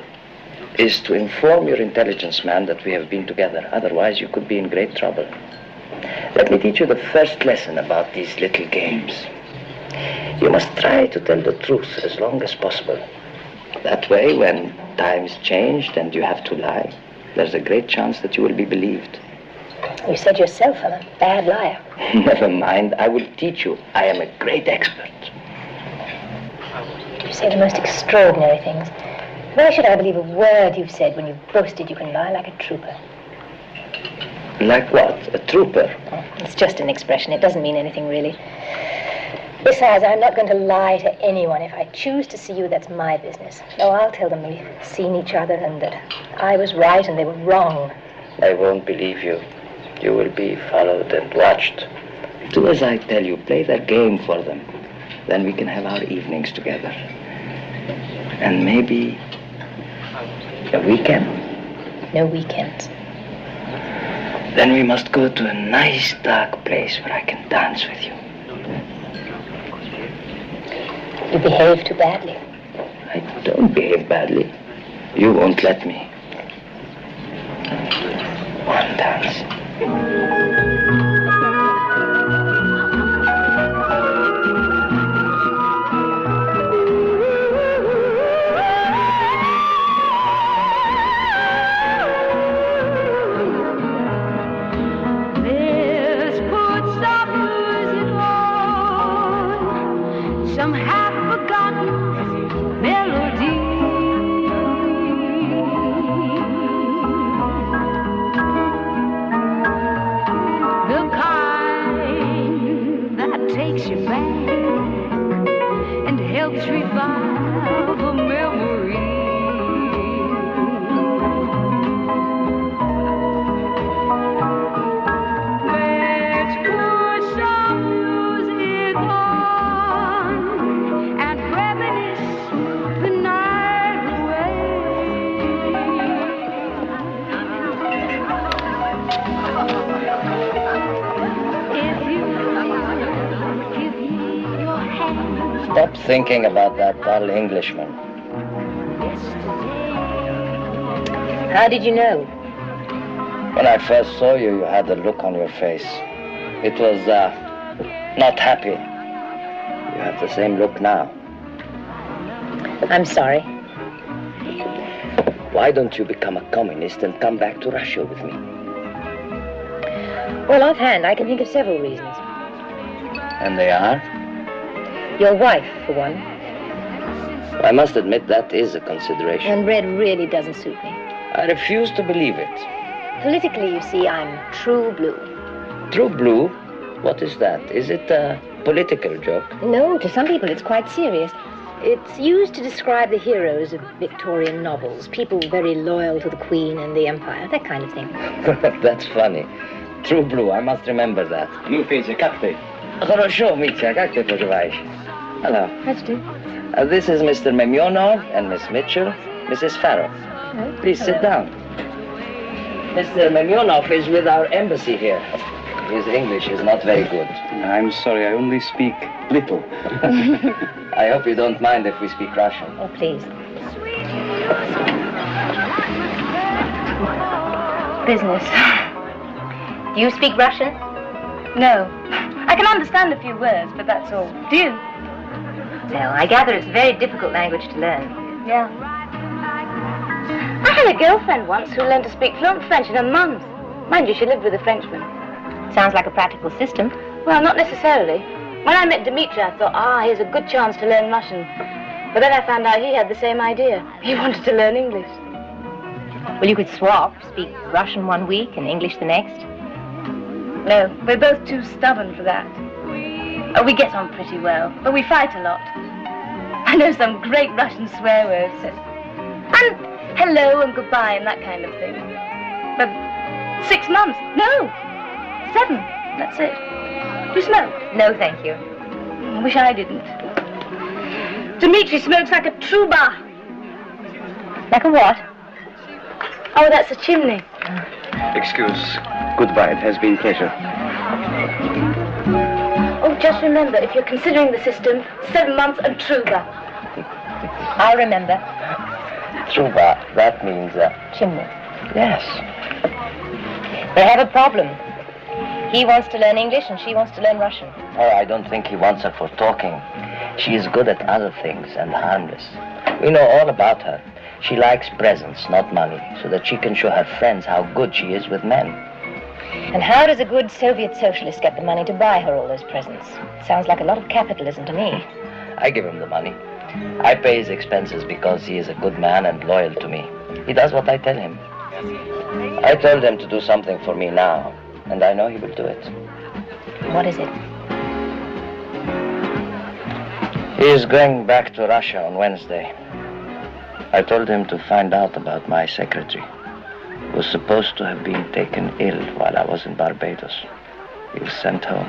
is to inform your intelligence man that we have been together. Otherwise, you could be in great trouble. Let me teach you the first lesson about these little games. You must try to tell the truth as long as possible. That way, when times changed and you have to lie, there's a great chance that you will be believed. You said yourself I'm a bad liar. Never mind. I will teach you. I am a great expert. You say the most extraordinary things. Why should I believe a word you've said when you've boasted you can lie like a trooper? Like what? A trooper? Oh, it's just an expression. It doesn't mean anything, really. Besides, I'm not going to lie to anyone. If I choose to see you, that's my business. Oh, I'll tell them we've seen each other and that I was right and they were wrong. I won't believe you. You will be followed and watched. Do as I tell you. Play that game for them. Then we can have our evenings together. And maybe a weekend? No weekends. Then we must go to a nice dark place where I can dance with you. You behave too badly. I don't behave badly. You won't let me. One dance. Stop thinking about that dull Englishman. How did you know? When I first saw you, you had a look on your face. It was, not happy. You have the same look now. I'm sorry. Why don't you become a communist and come back to Russia with me? Well, offhand, I can think of several reasons. And they are? Your wife, for one. I must admit that is a consideration. And red really doesn't suit me. I refuse to believe it. Politically, you see, I'm true blue. True blue? What is that? Is it a political joke? No, to some people it's quite serious. It's used to describe the heroes of Victorian novels, people very loyal to the Queen and the Empire, that kind of thing. That's funny. True blue, I must remember that. Хорошо, Mitya, как ты поживаешь? Hello. This is Mr. Memyonov and Miss Mitchell, Mrs. Farrow. Hello. Please sit down. Mr. Memyonov is with our embassy here. His English is not very good. I'm sorry, I only speak little. I hope you don't mind if we speak Russian. Oh, please. Business. Do you speak Russian? No. I can understand a few words, but that's all. Do you? No, I gather it's a very difficult language to learn. Yeah. I had a girlfriend once who learned to speak fluent French in a month. Mind you, she lived with a Frenchman. Sounds like a practical system. Well, not necessarily. When I met Dmitri, I thought, here's a good chance to learn Russian. But then I found out he had the same idea. He wanted to learn English. Well, you could swap, speak Russian one week and English the next. No, we're both too stubborn for that. Oh, we get on pretty well, but we fight a lot. I know some great Russian swear words. And hello and goodbye and that kind of thing. But 6 months? No, 7. That's it. Do you smoke? No, thank you. I wish I didn't. Dmitri smokes like a trouba. Like a what? Oh, that's a chimney. Excuse. Goodbye. It has been pleasure. Oh, just remember, if you're considering the system, 7 months and trouba. I'll remember. Truba, that means Chimney. yes. They have a problem. He wants to learn English and she wants to learn Russian. Oh, I don't think he wants her for talking. She is good at other things and harmless. We know all about her. She likes presents, not money, so that she can show her friends how good she is with men. And how does a good Soviet socialist get the money to buy her all those presents? Sounds like a lot of capitalism to me. I give him the money. I pay his expenses because he is a good man and loyal to me. He does what I tell him. I told him to do something for me now, and I know he will do it. What is it? He is going back to Russia on Wednesday. I told him to find out about my secretary, who was supposed to have been taken ill while I was in Barbados. He was sent home.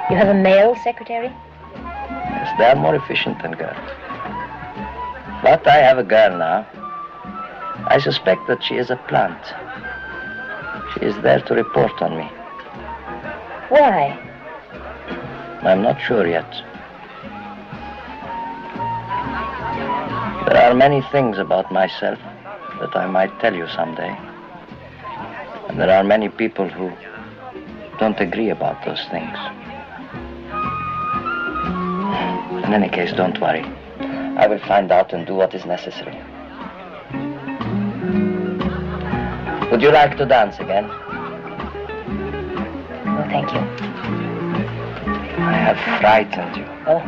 You have a male secretary? Yes, they are more efficient than girls. But I have a girl now. I suspect that she is a plant. She is there to report on me. Why? I'm not sure yet. There are many things about myself that I might tell you someday. And there are many people who don't agree about those things. In any case, don't worry. I will find out and do what is necessary. Would you like to dance again? No, thank you. I have frightened you. Oh.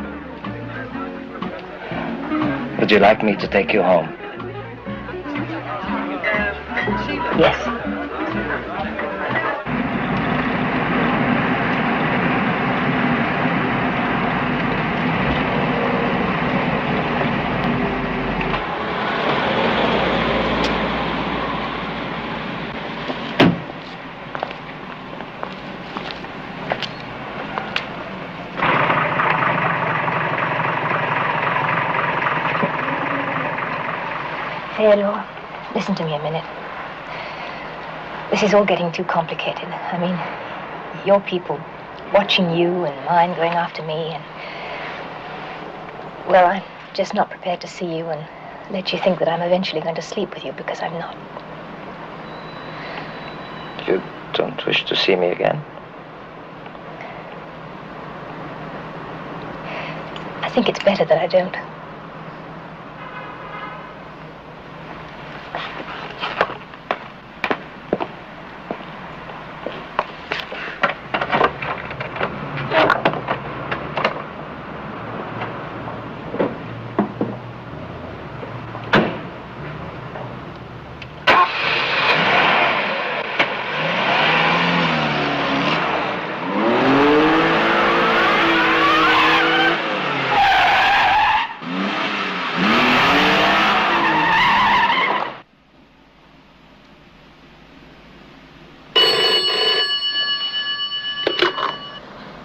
Would you like me to take you home? Yes. Theodore, listen to me a minute. This is all getting too complicated. I mean, your people watching you and mine going after me and... Well, I'm just not prepared to see you and let you think that I'm eventually going to sleep with you, because I'm not. You don't wish to see me again? I think it's better that I don't.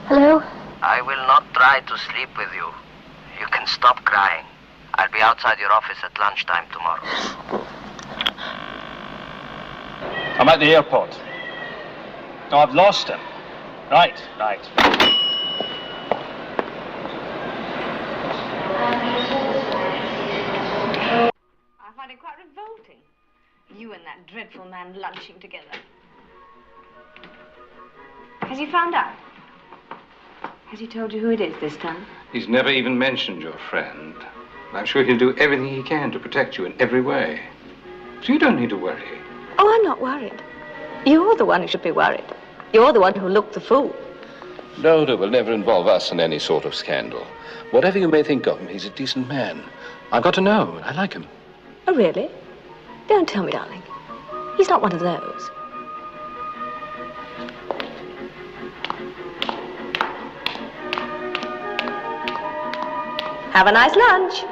Hello? I will not try to sleep with you. You can stop crying. I'll be outside your office at lunchtime tomorrow. I'm at the airport. No, I've lost him. Right. I find it quite revolting. You and that dreadful man lunching together. Has he found out? Has he told you who it is this time? He's never even mentioned your friend. I'm sure he'll do everything he can to protect you in every way. So you don't need to worry. Oh, I'm not worried. You're the one who should be worried. You're the one who looked the fool. Loda will never involve us in any sort of scandal. Whatever you may think of him, he's a decent man. I've got to know. I like him. Oh, really? Don't tell me, darling. He's not one of those. Have a nice lunch.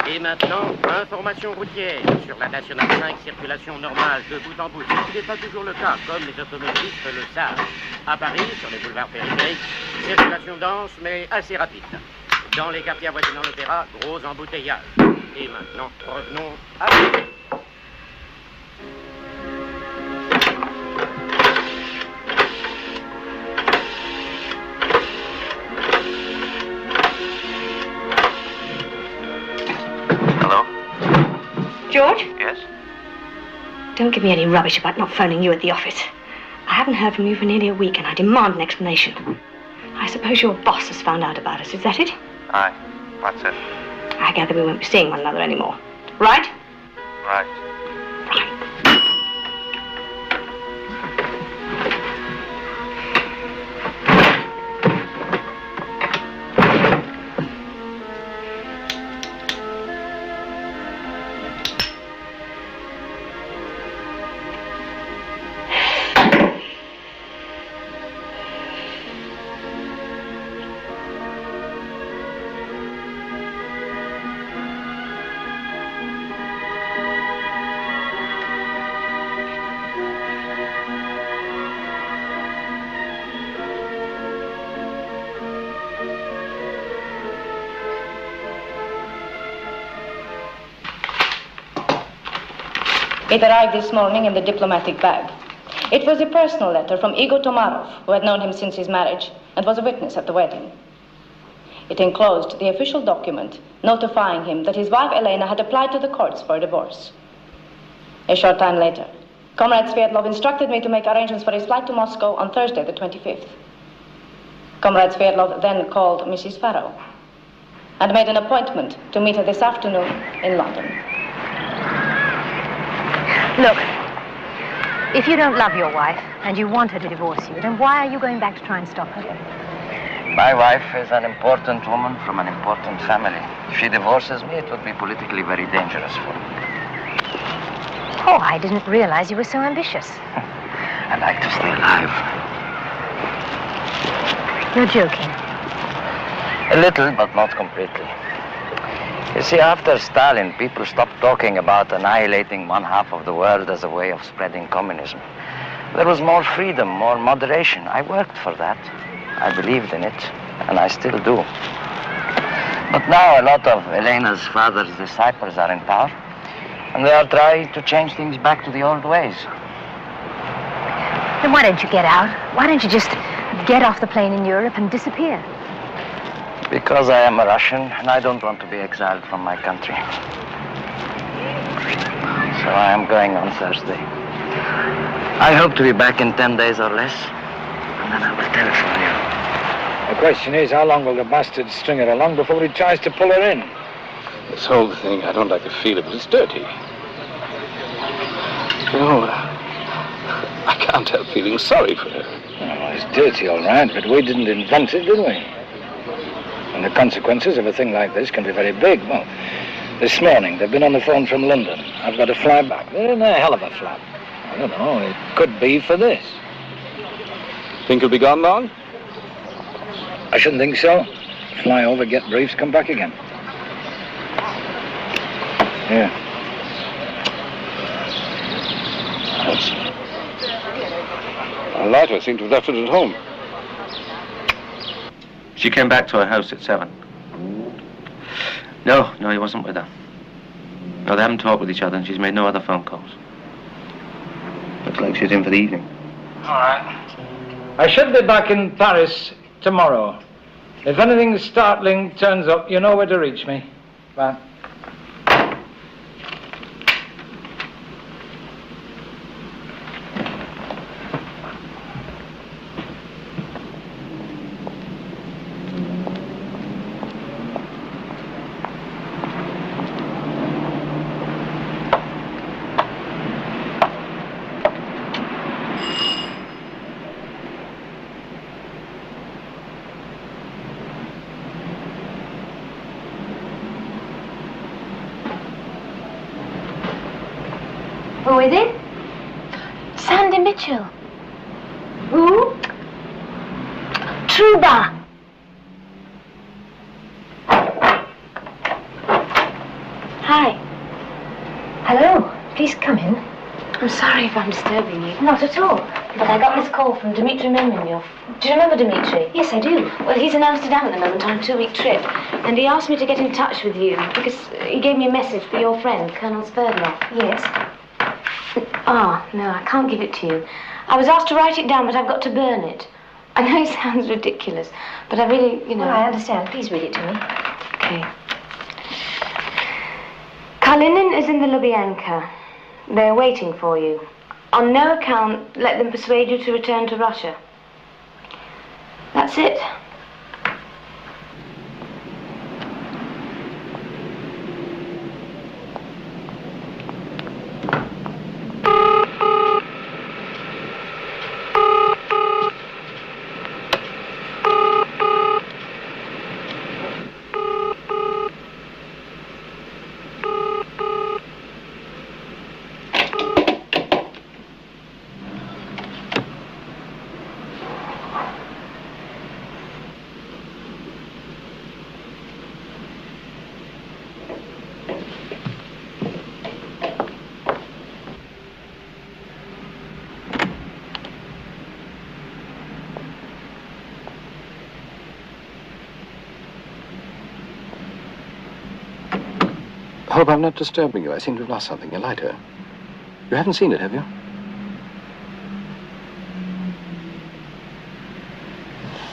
Et maintenant, information routière. Sur la Nationale 5, circulation normale de bout en bout. Ce qui n'est pas toujours le cas, comme les automobilistes le savent. À Paris, sur les boulevards périphériques, circulation dense mais assez rapide. Dans les quartiers avoisinant l'Opéra, gros embouteillage. Et maintenant, revenons à Paris. George? Yes? Don't give me any rubbish about not phoning you at the office. I haven't heard from you for nearly a week, and I demand an explanation. I suppose your boss has found out about us, is that it? Aye. What's it? I gather we won't be seeing one another anymore. Right? Right. Right. It arrived this morning in the diplomatic bag. It was a personal letter from Igor Tomarov, who had known him since his marriage and was a witness at the wedding. It enclosed the official document notifying him that his wife Elena had applied to the courts for a divorce. A short time later, Comrade Sverdlov instructed me to make arrangements for his flight to Moscow on Thursday, the 25th. Comrade Sverdlov then called Mrs. Farrow and made an appointment to meet her this afternoon in London. Look, if you don't love your wife and you want her to divorce you, then why are you going back to try and stop her? My wife is an important woman from an important family. If she divorces me, it would be politically very dangerous for me. Oh, I didn't realize you were so ambitious. I'd like to stay alive. You're joking. A little, but not completely. You see, after Stalin, people stopped talking about annihilating one half of the world as a way of spreading communism. There was more freedom, more moderation. I worked for that. I believed in it, and I still do. But now a lot of Elena's father's disciples are in power, and they are trying to change things back to the old ways. Then why don't you get out? Why don't you just get off the plane in Europe and disappear? Because I am a Russian, and I don't want to be exiled from my country. So I am going on Thursday. I hope to be back in 10 days or less, and then I will telephone you. The question is, how long will the bastard string her along before he tries to pull her in? This whole thing, I don't like the feel of it. It's dirty. You know, I can't help feeling sorry for her. Oh, it's dirty, all right, but we didn't invent it, did we? And the consequences of a thing like this can be very big. Well, this morning, they've been on the phone from London. I've got to fly back. They're in a hell of a flap. I don't know, it could be for this. Think he'll be gone long? I shouldn't think so. Fly over, get briefs, come back again. Yeah. A lighter seemed to have left it at home. She came back to her house at 7. No, he wasn't with her. No, they haven't talked with each other, and she's made no other phone calls. Looks like she's in for the evening. All right. I should be back in Paris tomorrow. If anything startling turns up, you know where to reach me. Bye. Who is it? Sandy Mitchell. Who? Truba. Hi. Hello. Please come in. I'm sorry if I'm disturbing you. Not at all. But I got this call from Dmitri Memnyov. Do you remember Dmitri? Yes, I do. Well, he's in Amsterdam at the moment on a 2-week trip. And he asked me to get in touch with you because he gave me a message for your friend, Colonel Sverdlov. Yes. Oh, no, I can't give it to you. I was asked to write it down, but I've got to burn it. I know it sounds ridiculous, but I really, you know... Well, I understand. Please read it to me. Okay. Kalinin is in the Lubyanka. They're waiting for you. On no account, let them persuade you to return to Russia. That's it. Hope I'm not disturbing you. I seem to have lost something. A lighter. You haven't seen it, have you?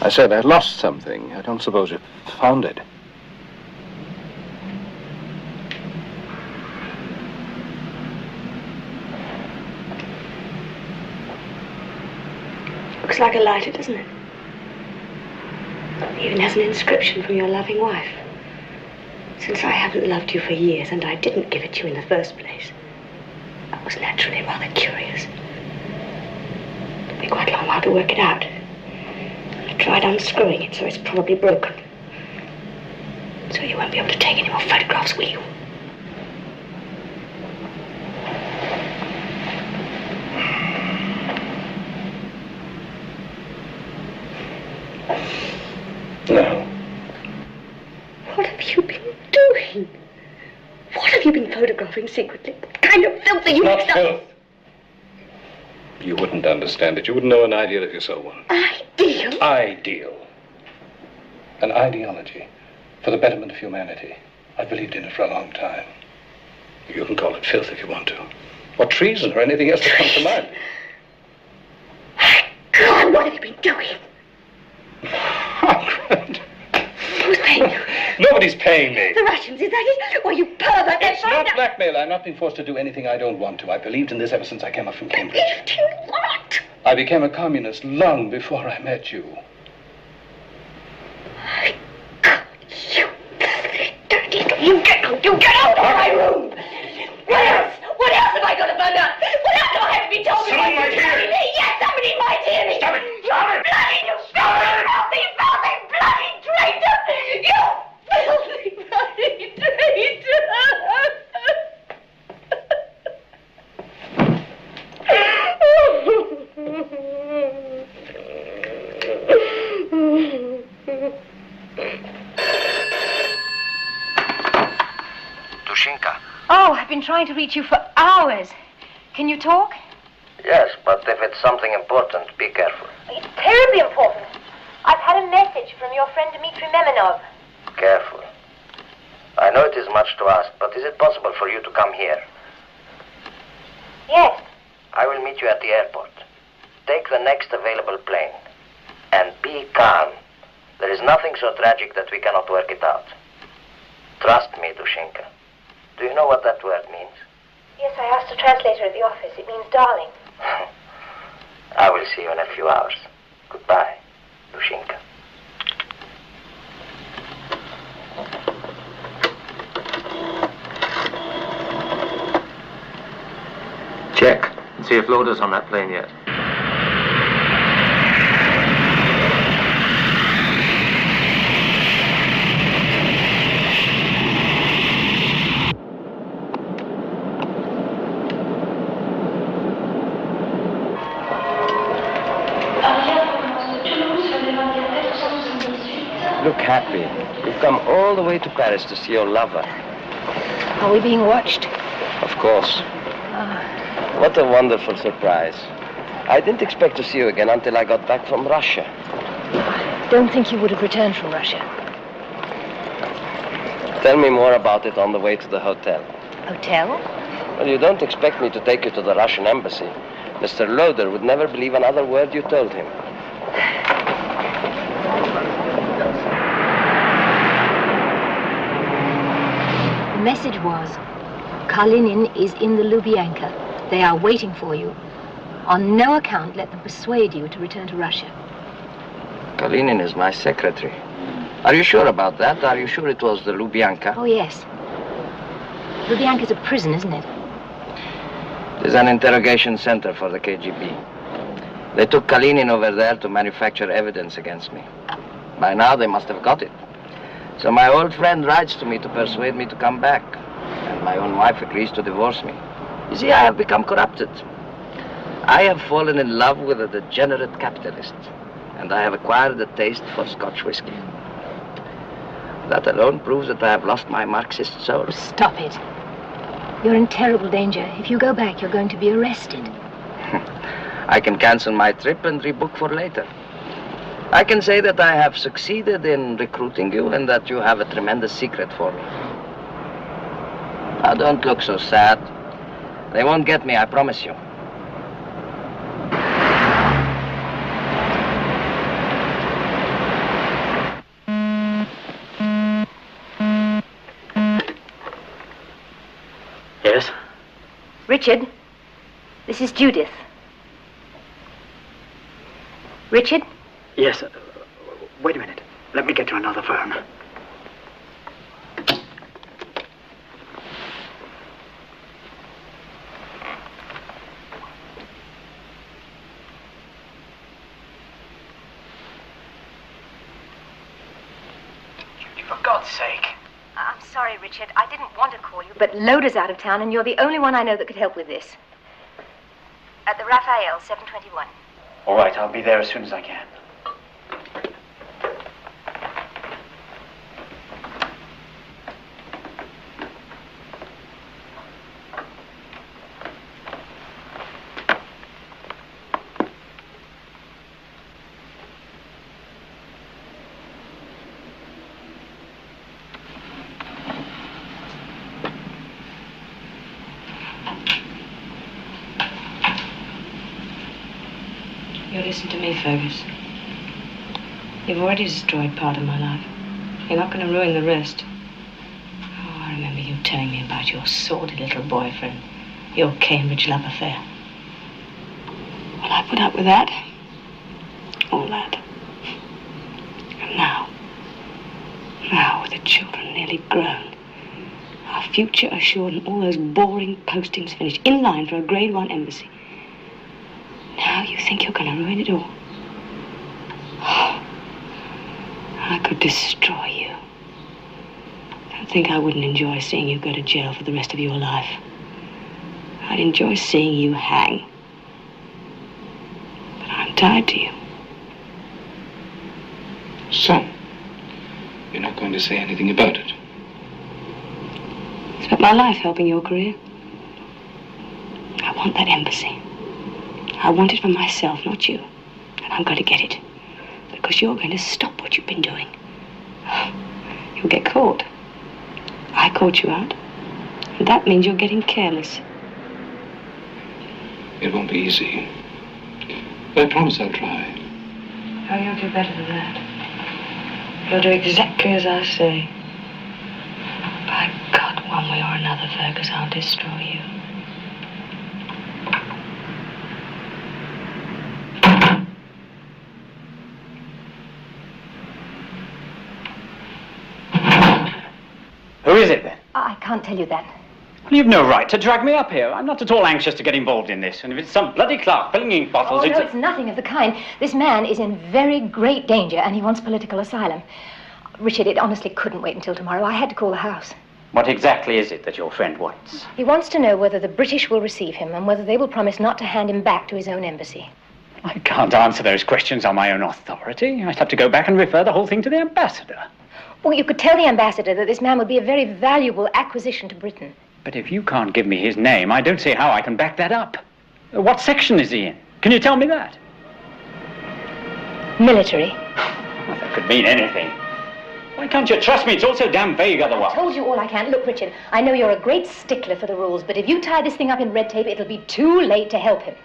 I said I lost something. I don't suppose you found it. Looks like a lighter, doesn't it? It even has an inscription from your loving wife. Since I haven't loved you for years and I didn't give it to you in the first place, I was naturally rather curious. It took me quite a long while to work it out. I tried unscrewing it, so it's probably broken. So you won't be able to take any more photographs, will you? No. What have you been doing? What have you been photographing secretly? What kind of filth are you Not mixed up? filth. You wouldn't understand it. You wouldn't know an ideal if you saw one. Ideal? Ideal. An ideology for the betterment of humanity. I've believed in it for a long time. You can call it filth if you want to. Or treason or anything else that comes to mind. God, what have you been doing? Who's paying you? Nobody's paying me. The Russians, is that it? Well, you pervert. It's not blackmail. I'm not being forced to do anything I don't want to. I believed in this ever since I came up from Cambridge. Believed in what? I became a communist long before I met you. You get out of my room! What else? What else am I going to find out? What else do I have to be told? Someone might hear me? Yes, somebody might hear me! Stop it! Stop it! Bloody, you filthy, bloody traitor! You filthy, bloody traitor! Dushinka. Oh, I've been trying to reach you for hours. Can you talk? Yes, but if it's something important, be careful. It's terribly important. I've had a message from your friend Dmitry Memenov. Careful. I know it is much to ask, but is it possible for you to come here? Yes. I will meet you at the airport. Take the next available plane. And be calm. There is nothing so tragic that we cannot work it out. Trust me, Dushinka. Do you know what that word means? Yes, I asked a translator at the office. It means darling. I will see you in a few hours. Goodbye, Dushinka. Check. See if Loder's on that plane yet. Look happy. You've come all the way to Paris to see your lover. Are we being watched? Of course. What a wonderful surprise. I didn't expect to see you again until I got back from Russia. Don't think you would have returned from Russia. Tell me more about it on the way to the hotel. Hotel? Well, you don't expect me to take you to the Russian embassy. Mr. Loder would never believe another word you told him. The message was, Kalinin is in the Lubyanka. They are waiting for you. On no account let them persuade you to return to Russia. Kalinin is my secretary. Are you sure about that? Are you sure it was the Lubyanka? Oh, yes. Lubyanka's a prison, isn't it? It is an interrogation center for the KGB. They took Kalinin over there to manufacture evidence against me. By now they must have got it. So my old friend writes to me to persuade me to come back. And my own wife agrees to divorce me. You see, I have become corrupted. I have fallen in love with a degenerate capitalist. And I have acquired a taste for Scotch whiskey. That alone proves that I have lost my Marxist soul. Stop it. You're in terrible danger. If you go back, you're going to be arrested. I can cancel my trip and rebook for later. I can say that I have succeeded in recruiting you and that you have a tremendous secret for me. Now, don't look so sad. They won't get me, I promise you. Yes? Richard, this is Judith. Richard? Yes. Wait a minute. Let me get you another phone. For God's sake. I'm sorry, Richard. I didn't want to call you, but Loda's out of town, and you're the only one I know that could help with this. At the Raphael, 721. All right, I'll be there as soon as I can. You listen to me, Fergus. You've already destroyed part of my life. You're not going to ruin the rest. Oh, I remember you telling me about your sordid little boyfriend, your Cambridge love affair. Well, I put up with that. All that. And now with the children nearly grown, our future assured and all those boring postings finished, in line for a grade 1 embassy. Now you think you're going to ruin it all? Oh, I could destroy you. Don't think I wouldn't enjoy seeing you go to jail for the rest of your life. I'd enjoy seeing you hang. But I'm tied to you. So, you're not going to say anything about it? Spent my life helping your career. I want that embassy. I want it for myself, not you. And I'm going to get it. Because you're going to stop what you've been doing. You'll get caught. I caught you out. And that means you're getting careless. It won't be easy. But I promise I'll try. Oh, you'll do better than that. You'll do exactly as I say. By God, one way or another, Fergus, I'll destroy you. Who is it, then? I can't tell you that. Well, you've no right to drag me up here. I'm not at all anxious to get involved in this. And if it's some bloody clerk filling ink bottles, Oh, no, it's nothing of the kind. This man is in very great danger, and he wants political asylum. Richard, it honestly couldn't wait until tomorrow. I had to call the house. What exactly is it that your friend wants? He wants to know whether the British will receive him and whether they will promise not to hand him back to his own embassy. I can't answer those questions on my own authority. I'd have to go back and refer the whole thing to the ambassador. Well, you could tell the ambassador that this man would be a very valuable acquisition to Britain. But if you can't give me his name, I don't see how I can back that up. What section is he in? Can you tell me that? Military. Well, that could mean anything. Why can't you trust me? It's all so damn vague otherwise. I told you all I can. Look, Richard, I know you're a great stickler for the rules, but if you tie this thing up in red tape, it'll be too late to help him.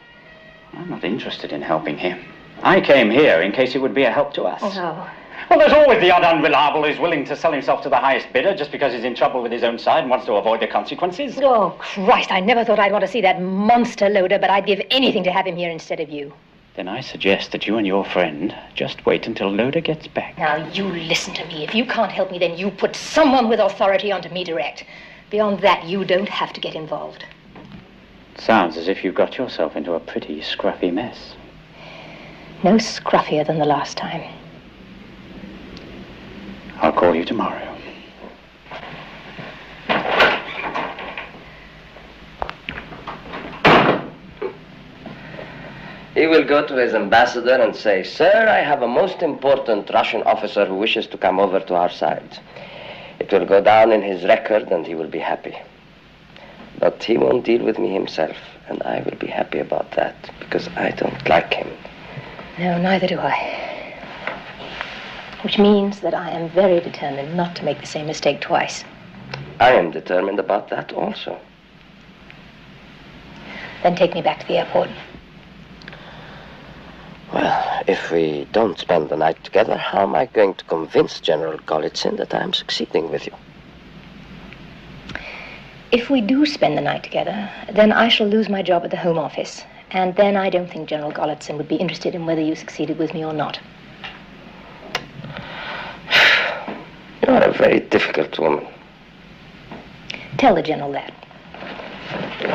I'm not interested in helping him. I came here in case it would be a help to us. Oh. Well, there's always the odd unreliable who's willing to sell himself to the highest bidder just because he's in trouble with his own side and wants to avoid the consequences. Oh, Christ, I never thought I'd want to see that monster Loda, but I'd give anything to have him here instead of you. Then I suggest that you and your friend just wait until Loda gets back. Now, you listen to me. If you can't help me, then you put someone with authority onto me direct. Beyond that, you don't have to get involved. Sounds as if you got yourself into a pretty scruffy mess. No scruffier than the last time. I'll call you tomorrow. He will go to his ambassador and say, "Sir, I have a most important Russian officer who wishes to come over to our side." It will go down in his record and he will be happy. But he won't deal with me himself, and I will be happy about that, because I don't like him. No, neither do I. Which means that I am very determined not to make the same mistake twice. I am determined about that also. then take me back to the airport. Well, if we don't spend the night together, how am I going to convince General Golitsyn that I'm succeeding with you? If we do spend the night together, then I shall lose my job at the Home Office. And then I don't think General Golitsyn would be interested in whether you succeeded with me or not. You are a very difficult woman. Tell the General that.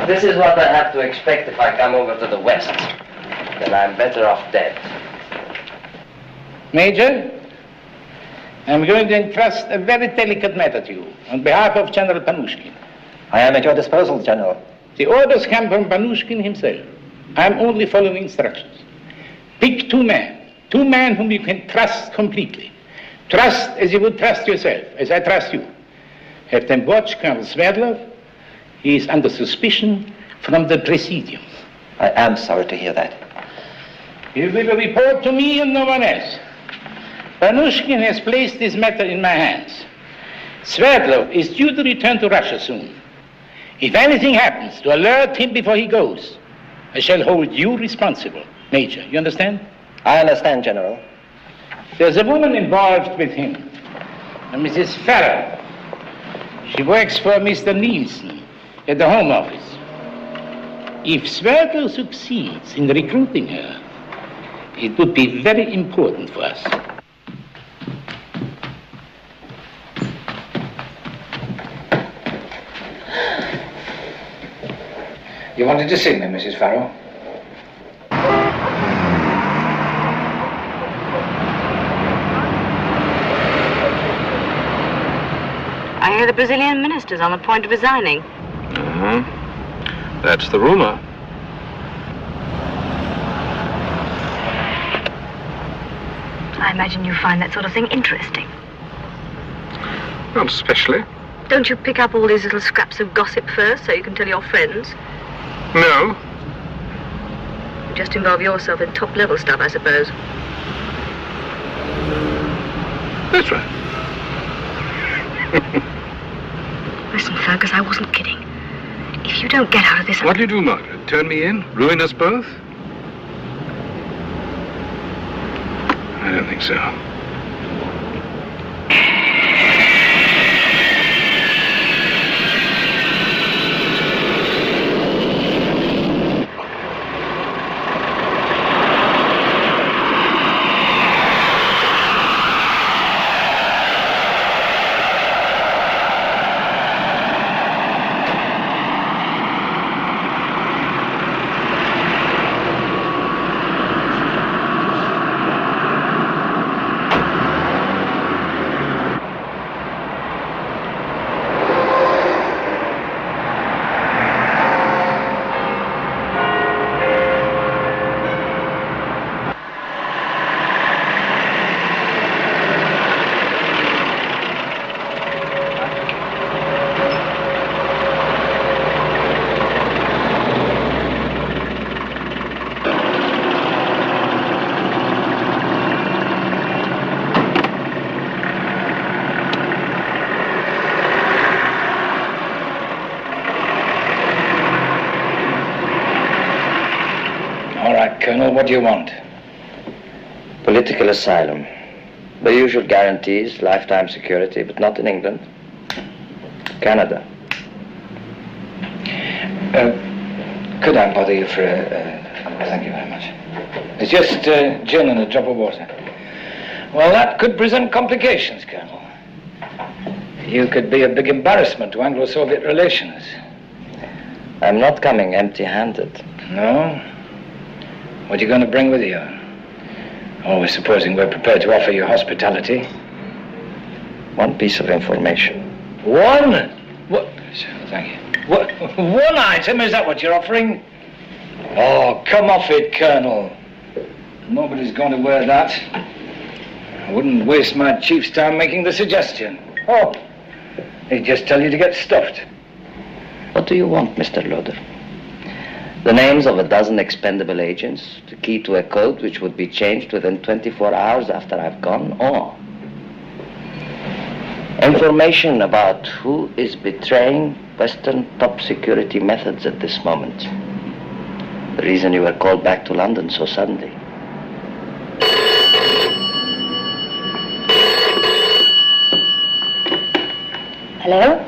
This is what I have to expect if I come over to the West. Then I'm better off dead. Major, I'm going to entrust a very delicate matter to you on behalf of General Panushkin. I am at your disposal, General. The orders come from Panushkin himself. I'm only following instructions. Pick two men whom you can trust completely. Trust as you would trust yourself, as I trust you. Have them watch Colonel Sverdlov. He is under suspicion from the Presidium. I am sorry to hear that. You will report to me and no one else. Panushkin has placed this matter in my hands. Sverdlov is due to return to Russia soon. If anything happens to alert him before he goes, I shall hold you responsible. Major, you understand? I understand, General. There's a woman involved with him, a Mrs. Farrow. She works for Mr. Nielsen at the Home Office. If Sverdlov succeeds in recruiting her, it would be very important for us. You wanted to see me, Mrs. Farrow? I hear the Brazilian minister's on the point of resigning. That's the rumor. I imagine you find that sort of thing interesting. Not especially. Don't you pick up all these little scraps of gossip first so you can tell your friends? No. You just involve yourself in top-level stuff, I suppose. That's right. Listen, Fergus, I wasn't kidding. If you don't get out of this... What'll you do, Margaret? Turn me in? Ruin us both? I don't think so. Colonel, what do you want? Political asylum. The usual guarantees, lifetime security, but not in England. Canada. Could I bother you for thank you very much. It's just gin and a drop of water. Well, that could present complications, Colonel. You could be a big embarrassment to Anglo-Soviet relations. I'm not coming empty-handed. No? What are you going to bring with you? Always supposing we're prepared to offer you hospitality. One piece of information. One? What? Thank you. What? One item? Is that what you're offering? Oh, come off it, Colonel. Nobody's going to wear that. I wouldn't waste my chief's time making the suggestion. Oh, he'd just tell you to get stuffed. What do you want, Mr. Loader? The names of a dozen expendable agents, the key to a code which would be changed within 24 hours after I've gone, or information about who is betraying Western top security methods at this moment. The reason you were called back to London so suddenly. Hello?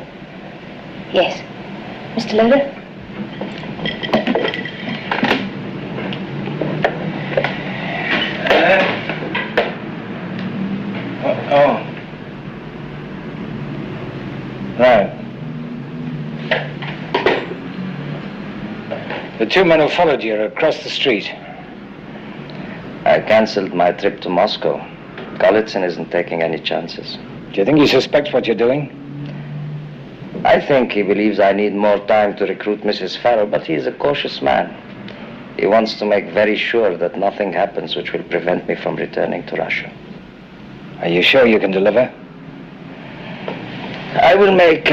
Yes. Mr. Loder? Right. The two men who followed you are across the street. I cancelled my trip to Moscow. Golitsyn isn't taking any chances. Do you think he suspects what you're doing? I think he believes I need more time to recruit Mrs. Farrow, but he is a cautious man. He wants to make very sure that nothing happens which will prevent me from returning to Russia. Are you sure you can deliver? I will make,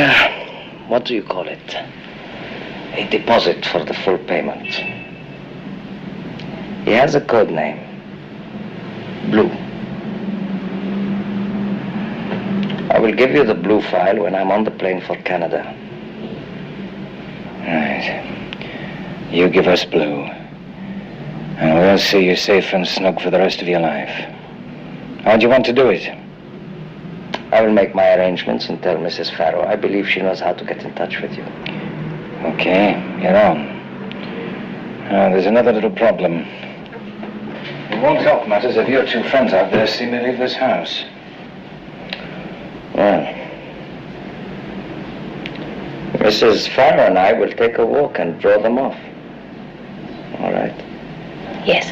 what do you call it? A deposit for the full payment. He has a code name. Blue. I will give you the blue file when I'm on the plane for Canada. Right. You give us blue. And we'll see you safe and snug for the rest of your life. How do you want to do it? I will make my arrangements and tell Mrs. Farrow. I believe she knows how to get in touch with you. Okay, you're on. There's another little problem. It won't help matters if your two friends out there see me leave this house. Well, Mrs. Farrow and I will take a walk and draw them off. All right? Yes.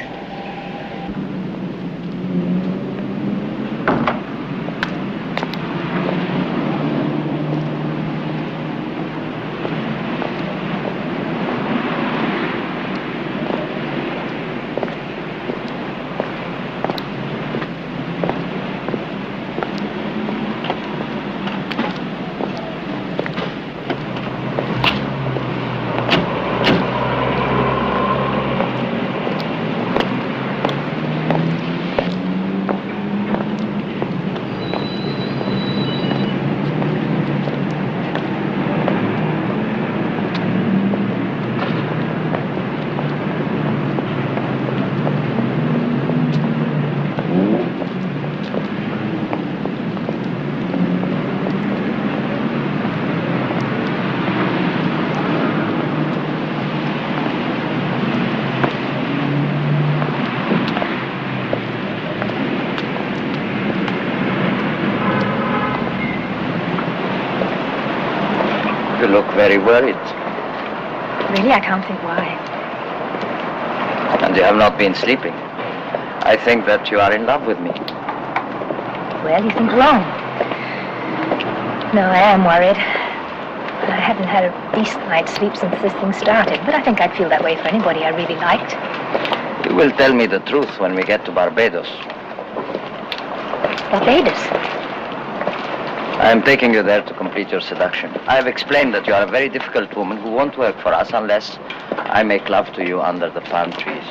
You look very worried. Really, I can't think why. And you have not been sleeping. I think that you are in love with me. Well, you think wrong. No, I am worried. I haven't had a decent night's sleep since this thing started, but I think I'd feel that way for anybody I really liked. You will tell me the truth when we get to Barbados. Barbados? I am taking you there to complete your seduction. I have explained that you are a very difficult woman who won't work for us unless I make love to you under the palm trees.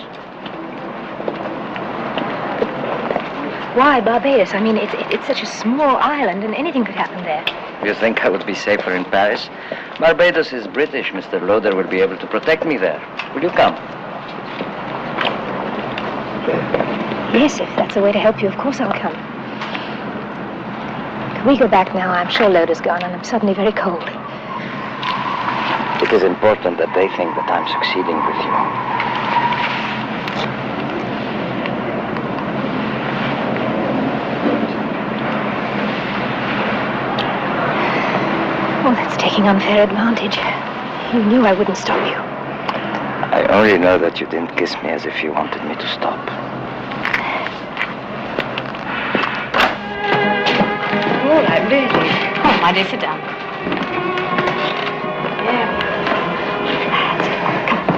Why Barbados? I mean, it's such a small island and anything could happen there. You think I would be safer in Paris? Barbados is British. Mr. Loder will be able to protect me there. Will you come? Yes, if that's a way to help you, of course I'll come. Can we go back now? I'm sure Loder's gone and I'm suddenly very cold. It is important that they think that I'm succeeding with you. Oh, that's taking unfair advantage. You knew I wouldn't stop you. I only know that you didn't kiss me as if you wanted me to stop. All right, really. Oh, my dear, sit down.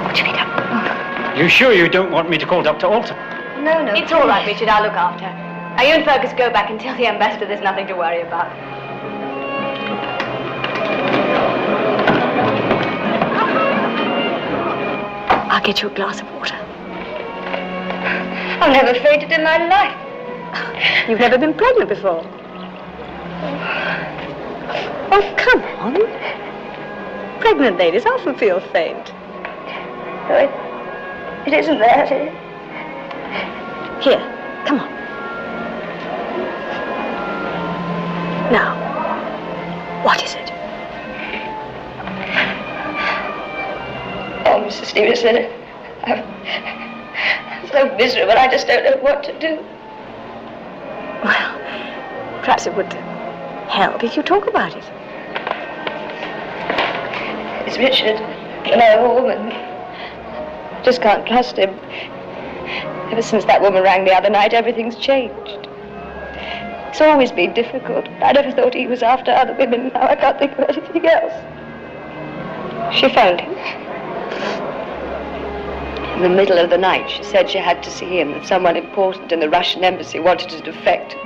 Put your feet up. You sure you don't want me to call Dr. Alton? No. It's all right, Richard. I'll look after her. Now, you and Fergus go back and tell the ambassador there's nothing to worry about. I'll get you a glass of water. I've never fainted in my life. You've never been pregnant before. Oh, come on. Pregnant ladies often feel faint. It isn't that. Here, come on. Now, what is it? Oh, Mrs. Stevenson, I'm so miserable, I just don't know what to do. Well, perhaps it would help if you talk about it. It's Richard, an old woman. Just can't trust him. Ever since that woman rang the other night, everything's changed. It's always been difficult. I never thought he was after other women. Now I can't think of anything else. She phoned him. In the middle of the night, she said she had to see him, that someone important in the Russian embassy wanted to defect.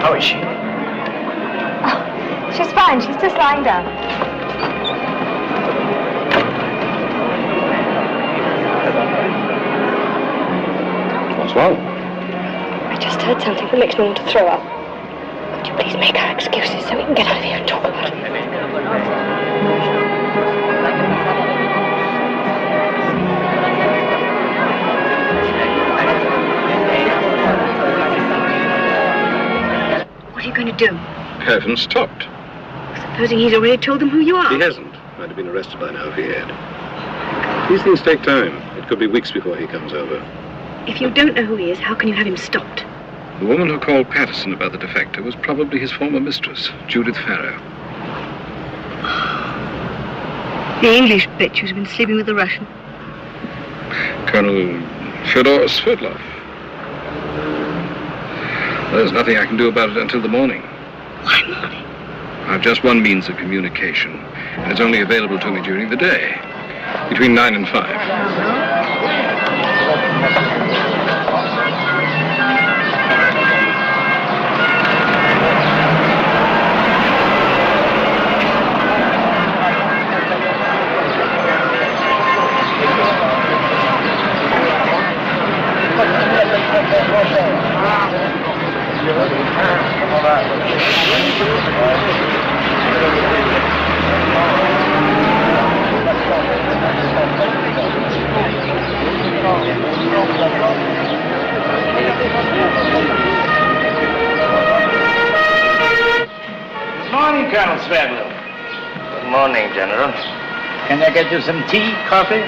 How is she? Oh, she's fine. She's just lying down. What's wrong? I just heard something that makes me want to throw up. Could you please make our excuses so we can get out of here and talk about it? What are you going to do? Haven't stopped. Supposing he's already told them who you are? He hasn't. I'd have been arrested by now if he had. These things take time. It could be weeks before he comes over. If you don't know who he is, how can you have him stopped? The woman who called Patterson about the defector was probably his former mistress, Judith Farrow. The English bitch who's been sleeping with the Russian. Colonel Fyodor Sverdlov. There's nothing I can do about it until the morning. Why morning? I've just one means of communication, and it's only available to me during the day, between 9 and 5. Good morning, Colonel Sverdlov. Good morning, General. Can I get you some tea, coffee?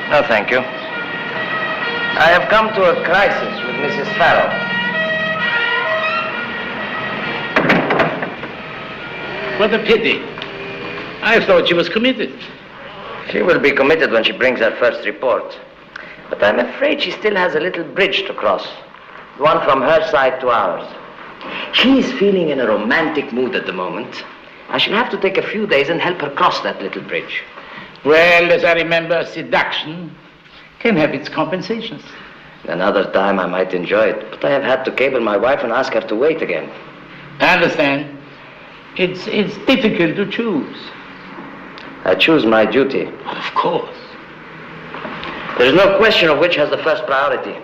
No, thank you. I have come to a crisis with Mrs. Farrow. What a pity. I thought she was committed. She will be committed when she brings her first report. But I'm afraid she still has a little bridge to cross. The one from her side to ours. She is feeling in a romantic mood at the moment. I shall have to take a few days and help her cross that little bridge. Well, as I remember, seduction can have its compensations. Another time I might enjoy it, but I have had to cable my wife and ask her to wait again. I understand. It's difficult to choose. I choose my duty. Of course. There is no question of which has the first priority.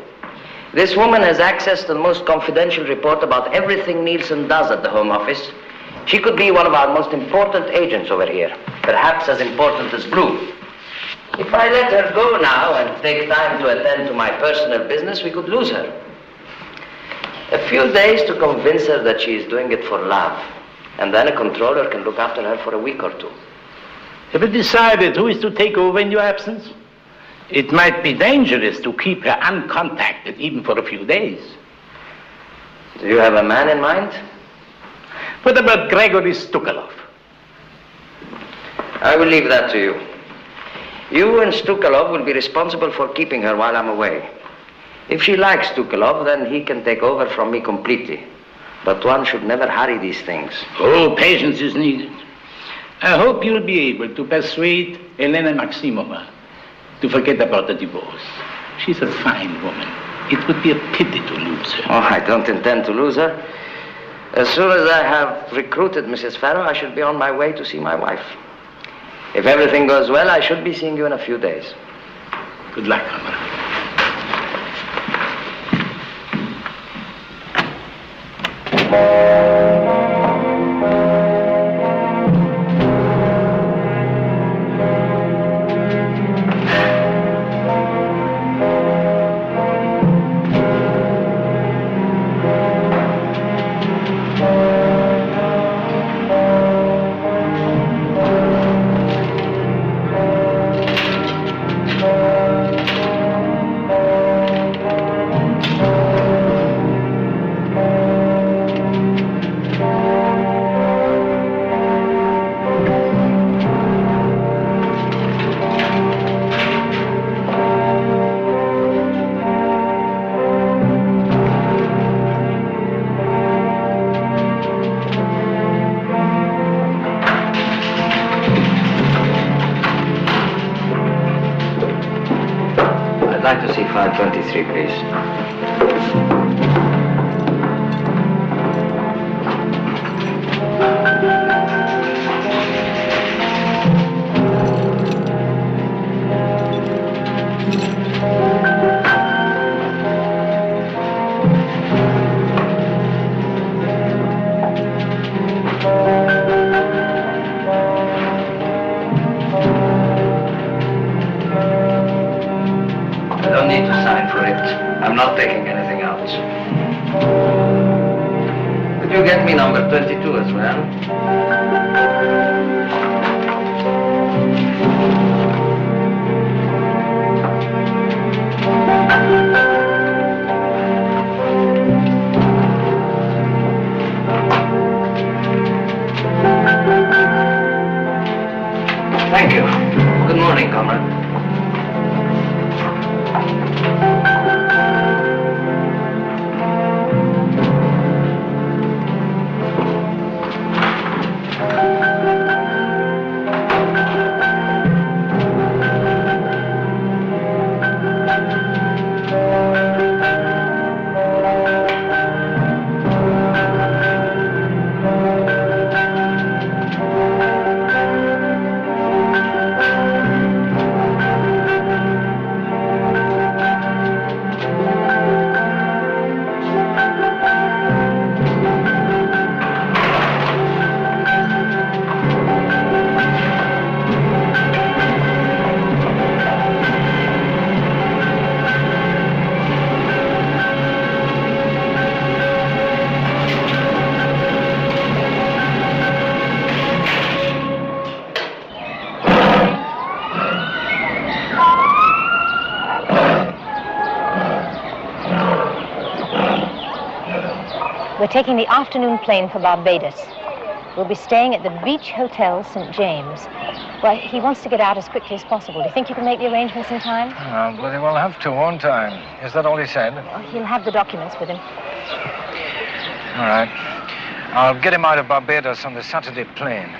This woman has access to the most confidential report about everything Nielsen does at the Home Office. She could be one of our most important agents over here, perhaps as important as Blue. If I let her go now and take time to attend to my personal business, we could lose her. A few days to convince her that she is doing it for love, and then a controller can look after her for a week or two. Have you decided who is to take over in your absence? It might be dangerous to keep her uncontacted even for a few days. Do you have a man in mind? What about Gregory Stukalov? I will leave that to you. You and Stukalov will be responsible for keeping her while I'm away. If she likes Stukalov, then he can take over from me completely. But one should never hurry these things. Oh, patience is needed. I hope you'll be able to persuade Elena Maximova to forget about the divorce. She's a fine woman. It would be a pity to lose her. Oh, I don't intend to lose her. As soon as I have recruited Mrs. Farrow, I should be on my way to see my wife. If everything goes well, I should be seeing you in a few days. Good luck, Comrade. I'd like to see 523, please. I don't need to sign for it. I'm not taking anything out. Could you get me number 22 as well? Thank you. Good morning, comrade. We're taking the afternoon plane for Barbados. We'll be staying at the Beach Hotel, St. James. Well, he wants to get out as quickly as possible. Do you think you can make the arrangements in time? I'll bloody well have to, won't I? Is that all he said? Well, he'll have the documents with him. All right. I'll get him out of Barbados on the Saturday plane.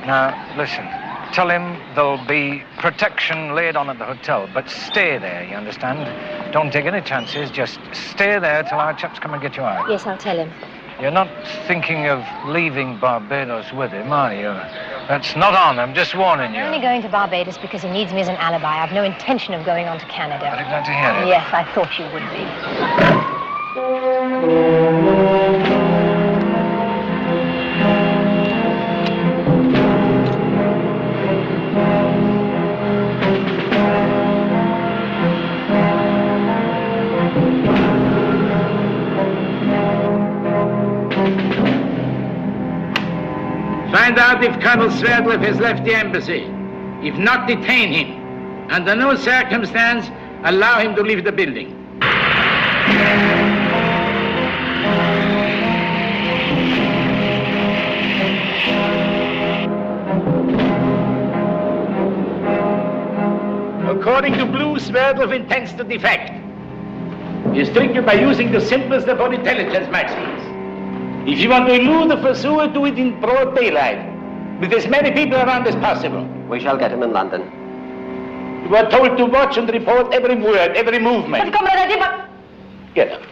Now, listen. Tell him there'll be protection laid on at the hotel, but stay there, you understand? Don't take any chances. Just stay there till our chaps come and get you out. Yes, I'll tell him. You're not thinking of leaving Barbados with him, are you? That's not on. I'm just warning you. I'm only going to Barbados because he needs me as an alibi. I've no intention of going on to Canada. Very glad to hear it. Yes, I thought you would be. Find out if Colonel Sverdlov has left the embassy. If not, detain him. Under no circumstance, allow him to leave the building. According to Blue, Sverdlov intends to defect. He is tricking by using the simplest of all intelligence maxims. If you want to elude the pursuer, do it in broad daylight, with as many people around as possible. We shall get him in London. You are told to watch and report every word, every movement. But, Comrade, Get him.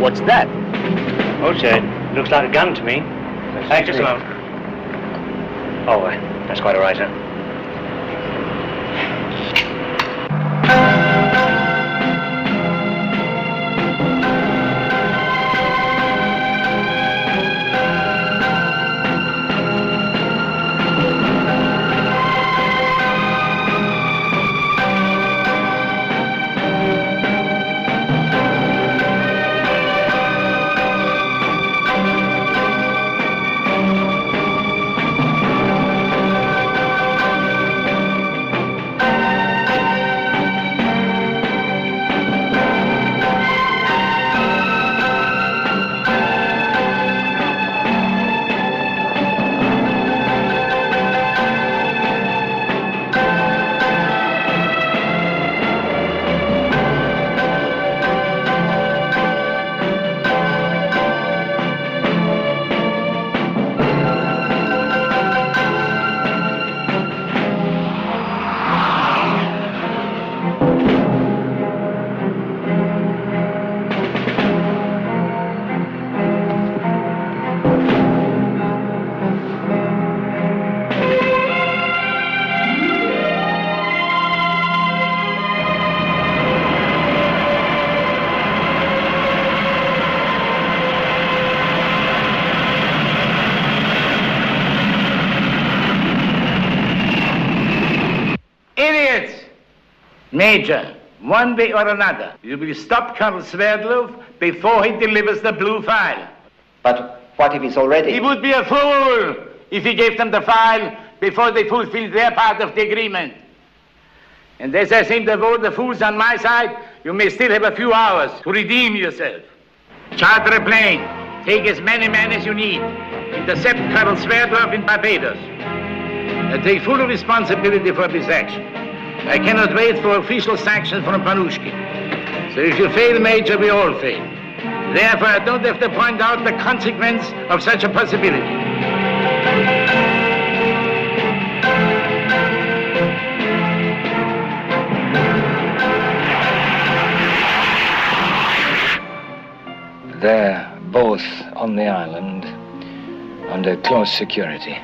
What's that? Oh, sir, it looks like a gun to me. Hey, just a moment. Oh, that's quite all right, sir. Major, one way or another, you will stop Colonel Sverdlov before he delivers the blue file. But what if he's already... He would be a fool if he gave them the file before they fulfilled their part of the agreement. And as I seem to have all the fools on my side, you may still have a few hours to redeem yourself. Charter a plane. Take as many men as you need. Intercept Colonel Sverdlov in Barbados. I take full responsibility for this action. I cannot wait for official sanction from Panushkin. So if you fail, Major, we all fail. Therefore, I don't have to point out the consequence of such a possibility. They're both on the island under close security.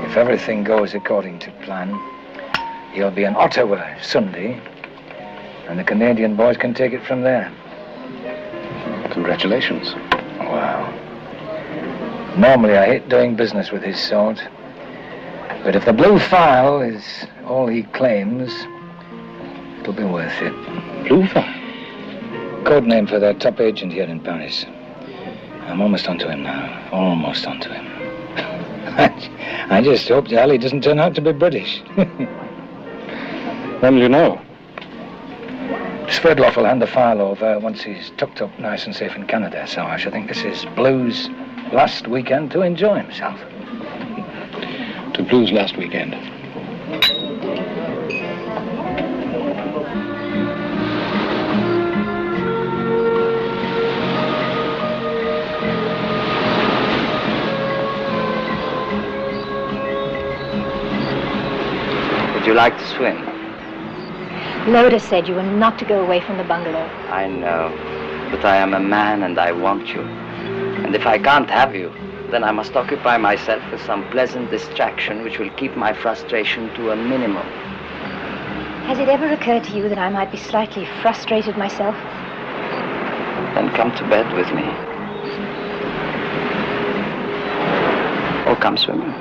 If everything goes according to plan, he'll be in Ottawa Sunday, and the Canadian boys can take it from there. Congratulations. Wow. Normally I hate doing business with his sort, but if the blue file is all he claims, it'll be worth it. Blue file? Code name for their top agent here in Paris. I'm almost onto him now. Almost onto him. I just hope the alley doesn't turn out to be British. When will you know? Sverdlov will hand the file over once he's tucked up nice and safe in Canada, so I should think this is Blue's last weekend to enjoy himself. To Blue's last weekend. Would you like to swim? Loda said you were not to go away from the bungalow. I know, but I am a man and I want you. And if I can't have you, then I must occupy myself with some pleasant distraction which will keep my frustration to a minimum. Has it ever occurred to you that I might be slightly frustrated myself? Then come to bed with me. Or come swimming.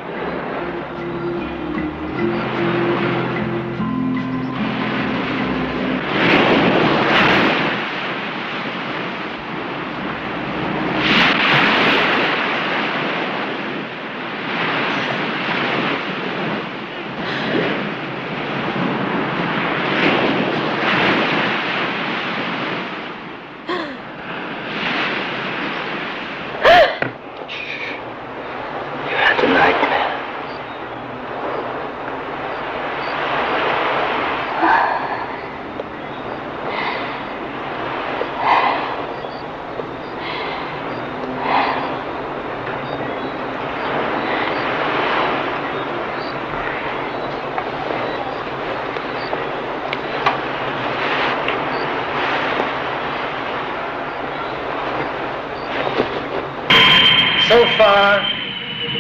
So far,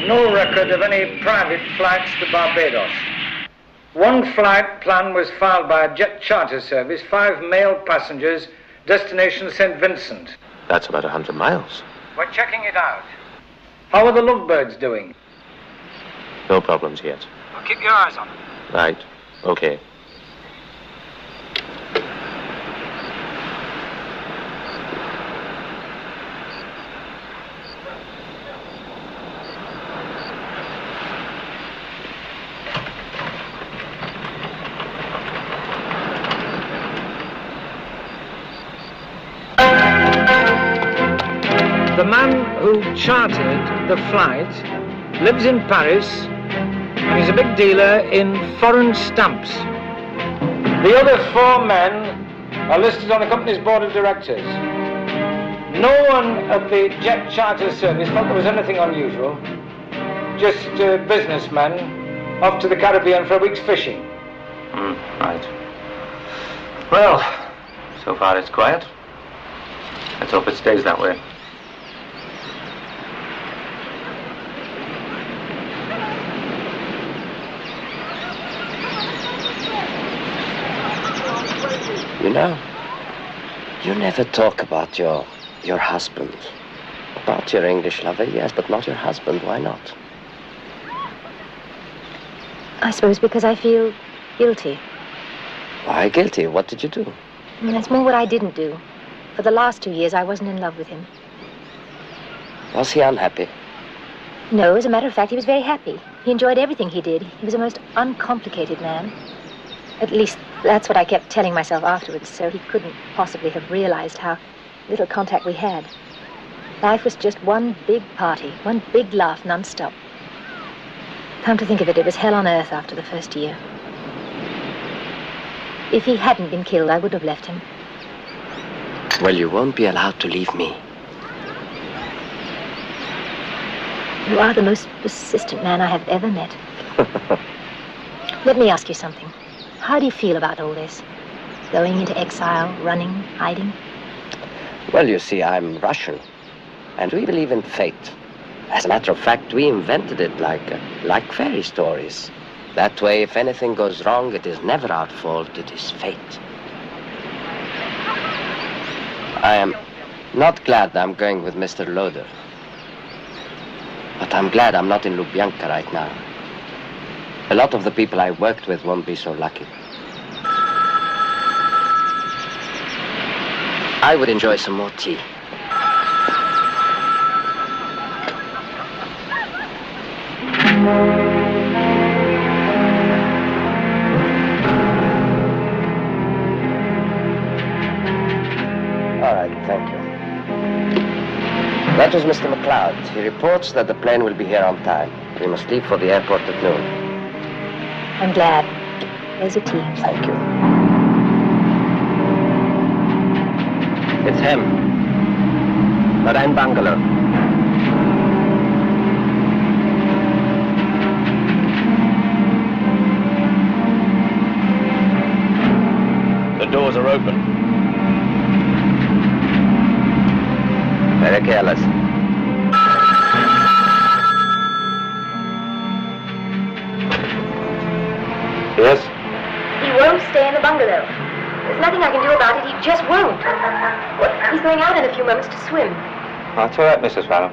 no record of any private flights to Barbados. One flight plan was filed by a jet charter service, 5 male passengers, destination St. Vincent. That's about 100 miles. We're checking it out. How are the lovebirds doing? No problems yet. Well, keep your eyes on them. Right. Okay. The man who chartered the flight lives in Paris and he's a big dealer in foreign stamps. The other 4 men are listed on the company's board of directors. No one at the jet charter service thought there was anything unusual. Just businessmen off to the Caribbean for a week's fishing. Right. Well, so far it's quiet. Let's hope it stays that way. You know, you never talk about your husband. Not your English lover, yes, but not your husband. Why not? I suppose because I feel guilty. Why guilty? What did you do? It's more what I didn't do. For the last 2 years, I wasn't in love with him. Was he unhappy? No, as a matter of fact, he was very happy. He enjoyed everything he did. He was a most uncomplicated man. At least, that's what I kept telling myself afterwards, so he couldn't possibly have realized how little contact we had. Life was just one big party, one big laugh non-stop. Come to think of it, it was hell on earth after the first year. If he hadn't been killed, I would have left him. Well, you won't be allowed to leave me. You are the most persistent man I have ever met. Let me ask you something. How do you feel about all this? Going into exile, running, hiding? Well, you see, I'm Russian, and we believe in fate. As a matter of fact, we invented it like fairy stories. That way, if anything goes wrong, it is never our fault, it is fate. I am not glad I'm going with Mr. Loder. But I'm glad I'm not in Lubyanka right now. A lot of the people I worked with won't be so lucky. I would enjoy some more tea. All right, thank you. That was Mr. McLeod. He reports that the plane will be here on time. We must leave for the airport at noon. I'm glad. There's a tea. Thank you. It's him. Narayan Bangalore. The doors are open. Very careless. Yes? He won't stay in the bungalow. There's nothing I can do about it. He just won't. He's going out in a few moments to swim. That's all right, Mrs. Farrow.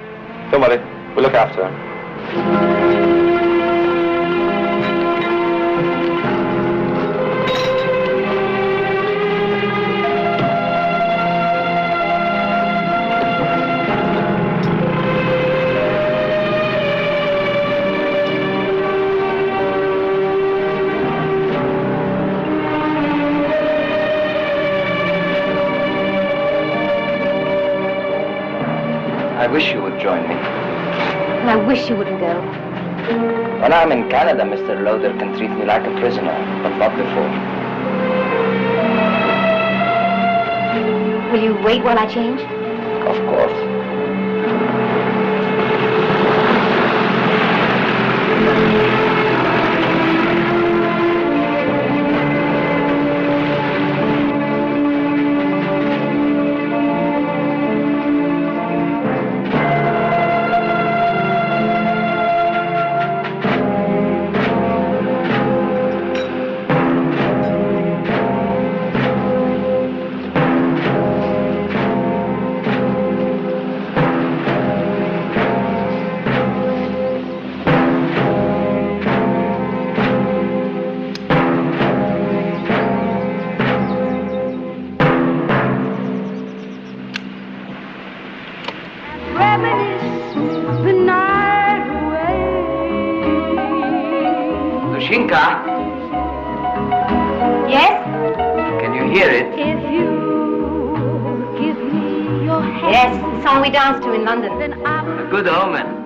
Don't worry. We'll look after her. I wish you would join me. And I wish you wouldn't go. When I'm in Canada, Mr. Loder can treat me like a prisoner, but not before. Will you wait while I change? Of course. Lushinka, Yes? can you hear it? Yes, the song we danced to in London. A good omen.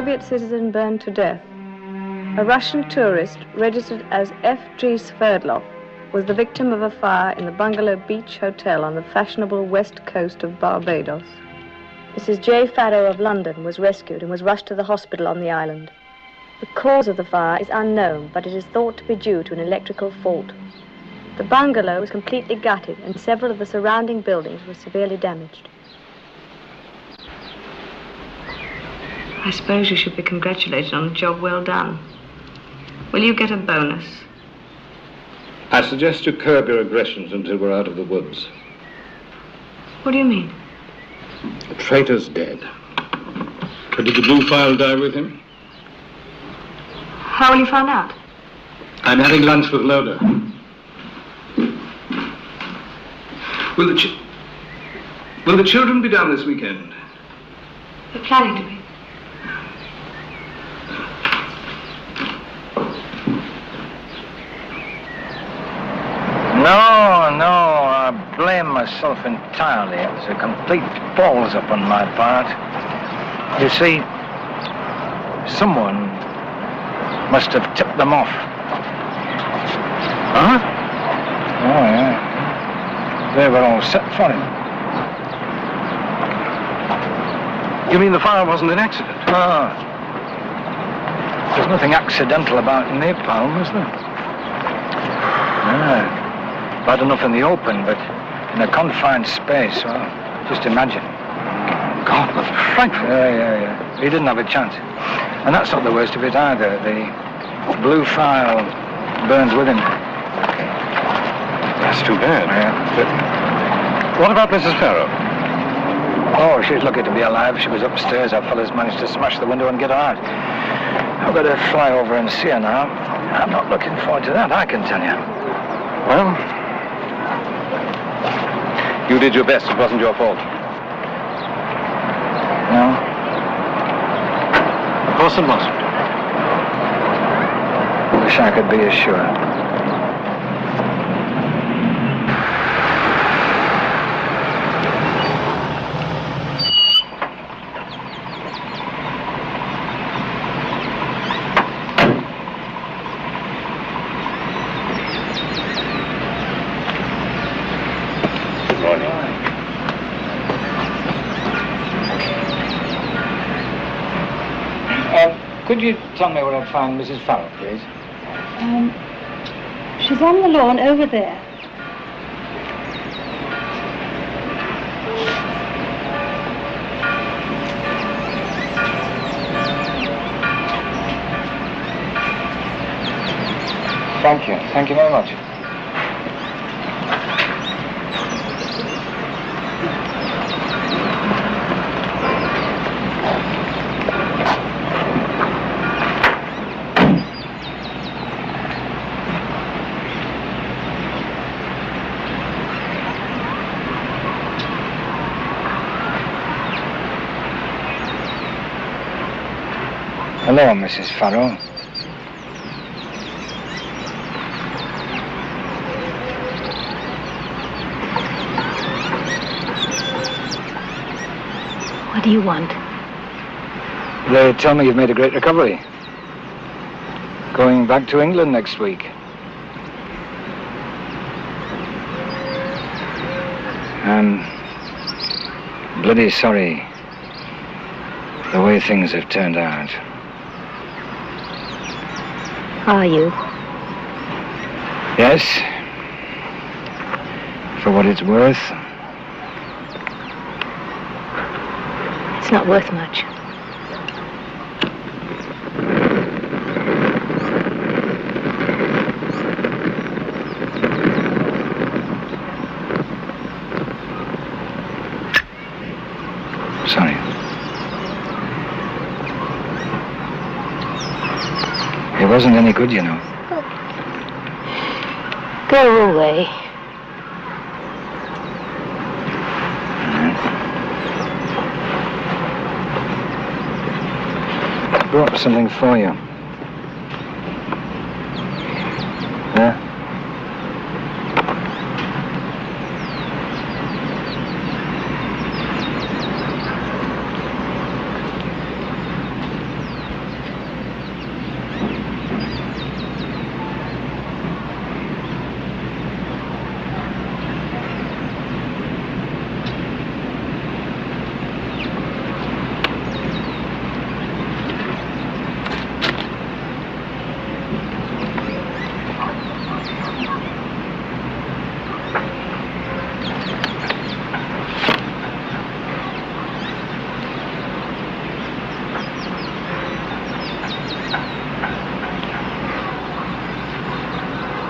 Soviet citizen burned to death. A Russian tourist registered as F.G. Sverdlov was the victim of a fire in the Bungalow Beach Hotel on the fashionable west coast of Barbados. Mrs. J. Farrow of London was rescued and was rushed to the hospital on the island. The cause of the fire is unknown, but it is thought to be due to an electrical fault. The bungalow was completely gutted and several of the surrounding buildings were severely damaged. I suppose you should be congratulated on a job well done. Will you get a bonus? I suggest you curb your aggressions until we're out of the woods. What do you mean? The traitor's dead. But did the blue file die with him? How will you find out? I'm having lunch with Loda. Will the children be down this weekend? They're planning to be. No, I blame myself entirely. It was a complete balls-up on my part. You see, someone must have tipped them off. Huh? Oh, yeah. They were all set for him. You mean the fire wasn't an accident? Ah. There's nothing accidental about napalm, is there? Yeah. Bad enough in the open, but in a confined space, well, just imagine. God, that's frightful. Yeah. He didn't have a chance. And that's not the worst of it either. The blue file burned with him. That's too bad. Yeah. But what about Mrs. Farrow? Oh, she's lucky to be alive. She was upstairs. Our fellas managed to smash the window and get her out. I've got to fly over and see her now. I'm not looking forward to that, I can tell you. Well, you did your best. It wasn't your fault. No? Of course it wasn't. Wish I could be as sure. Could you tell me where I'd find Mrs. Farrow, please? She's on the lawn over there. Thank you. Thank you very much. Hello, Mrs. Farrow. What do you want? They tell me you've made a great recovery. Going back to England next week. I'm bloody sorry the way things have turned out. Are you? Yes. For what it's worth. It's not worth much. Sorry. It wasn't any good, you know. Go away. I brought something for you. Yeah?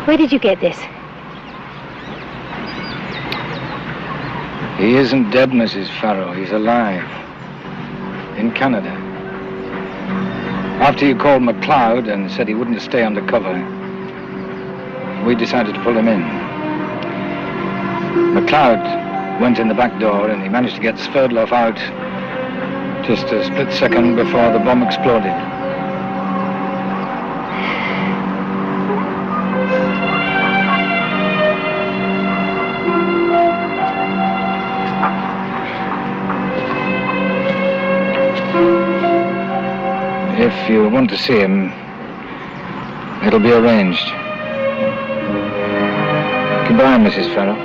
Where did you get this? He isn't dead, Mrs. Farrow. He's alive. In Canada. After you called McLeod and said he wouldn't stay undercover, we decided to pull him in. McLeod went in the back door and he managed to get Sverdlov out just a split second before the bomb exploded. If you want to see him, it'll be arranged. Goodbye, Mrs. Farrow.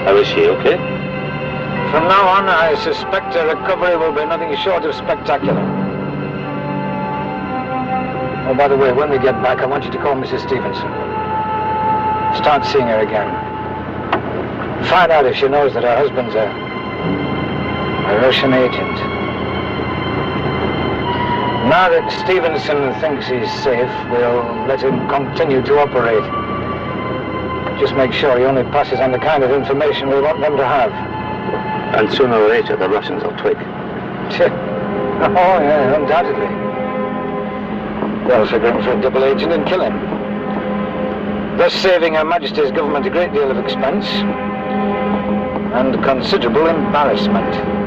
How is she, okay? From now on, I suspect her recovery will be nothing short of spectacular. Oh, by the way, when we get back, I want you to call Mrs. Stevenson. Start seeing her again. Find out if she knows that her husband's a Russian agent. Now that Stevenson thinks he's safe, we'll let him continue to operate. Just make sure he only passes on the kind of information we want them to have. And sooner or later, the Russians will twig. Oh, yeah, undoubtedly. They'll figure him for a double agent and kill him. Thus saving Her Majesty's government a great deal of expense and considerable embarrassment.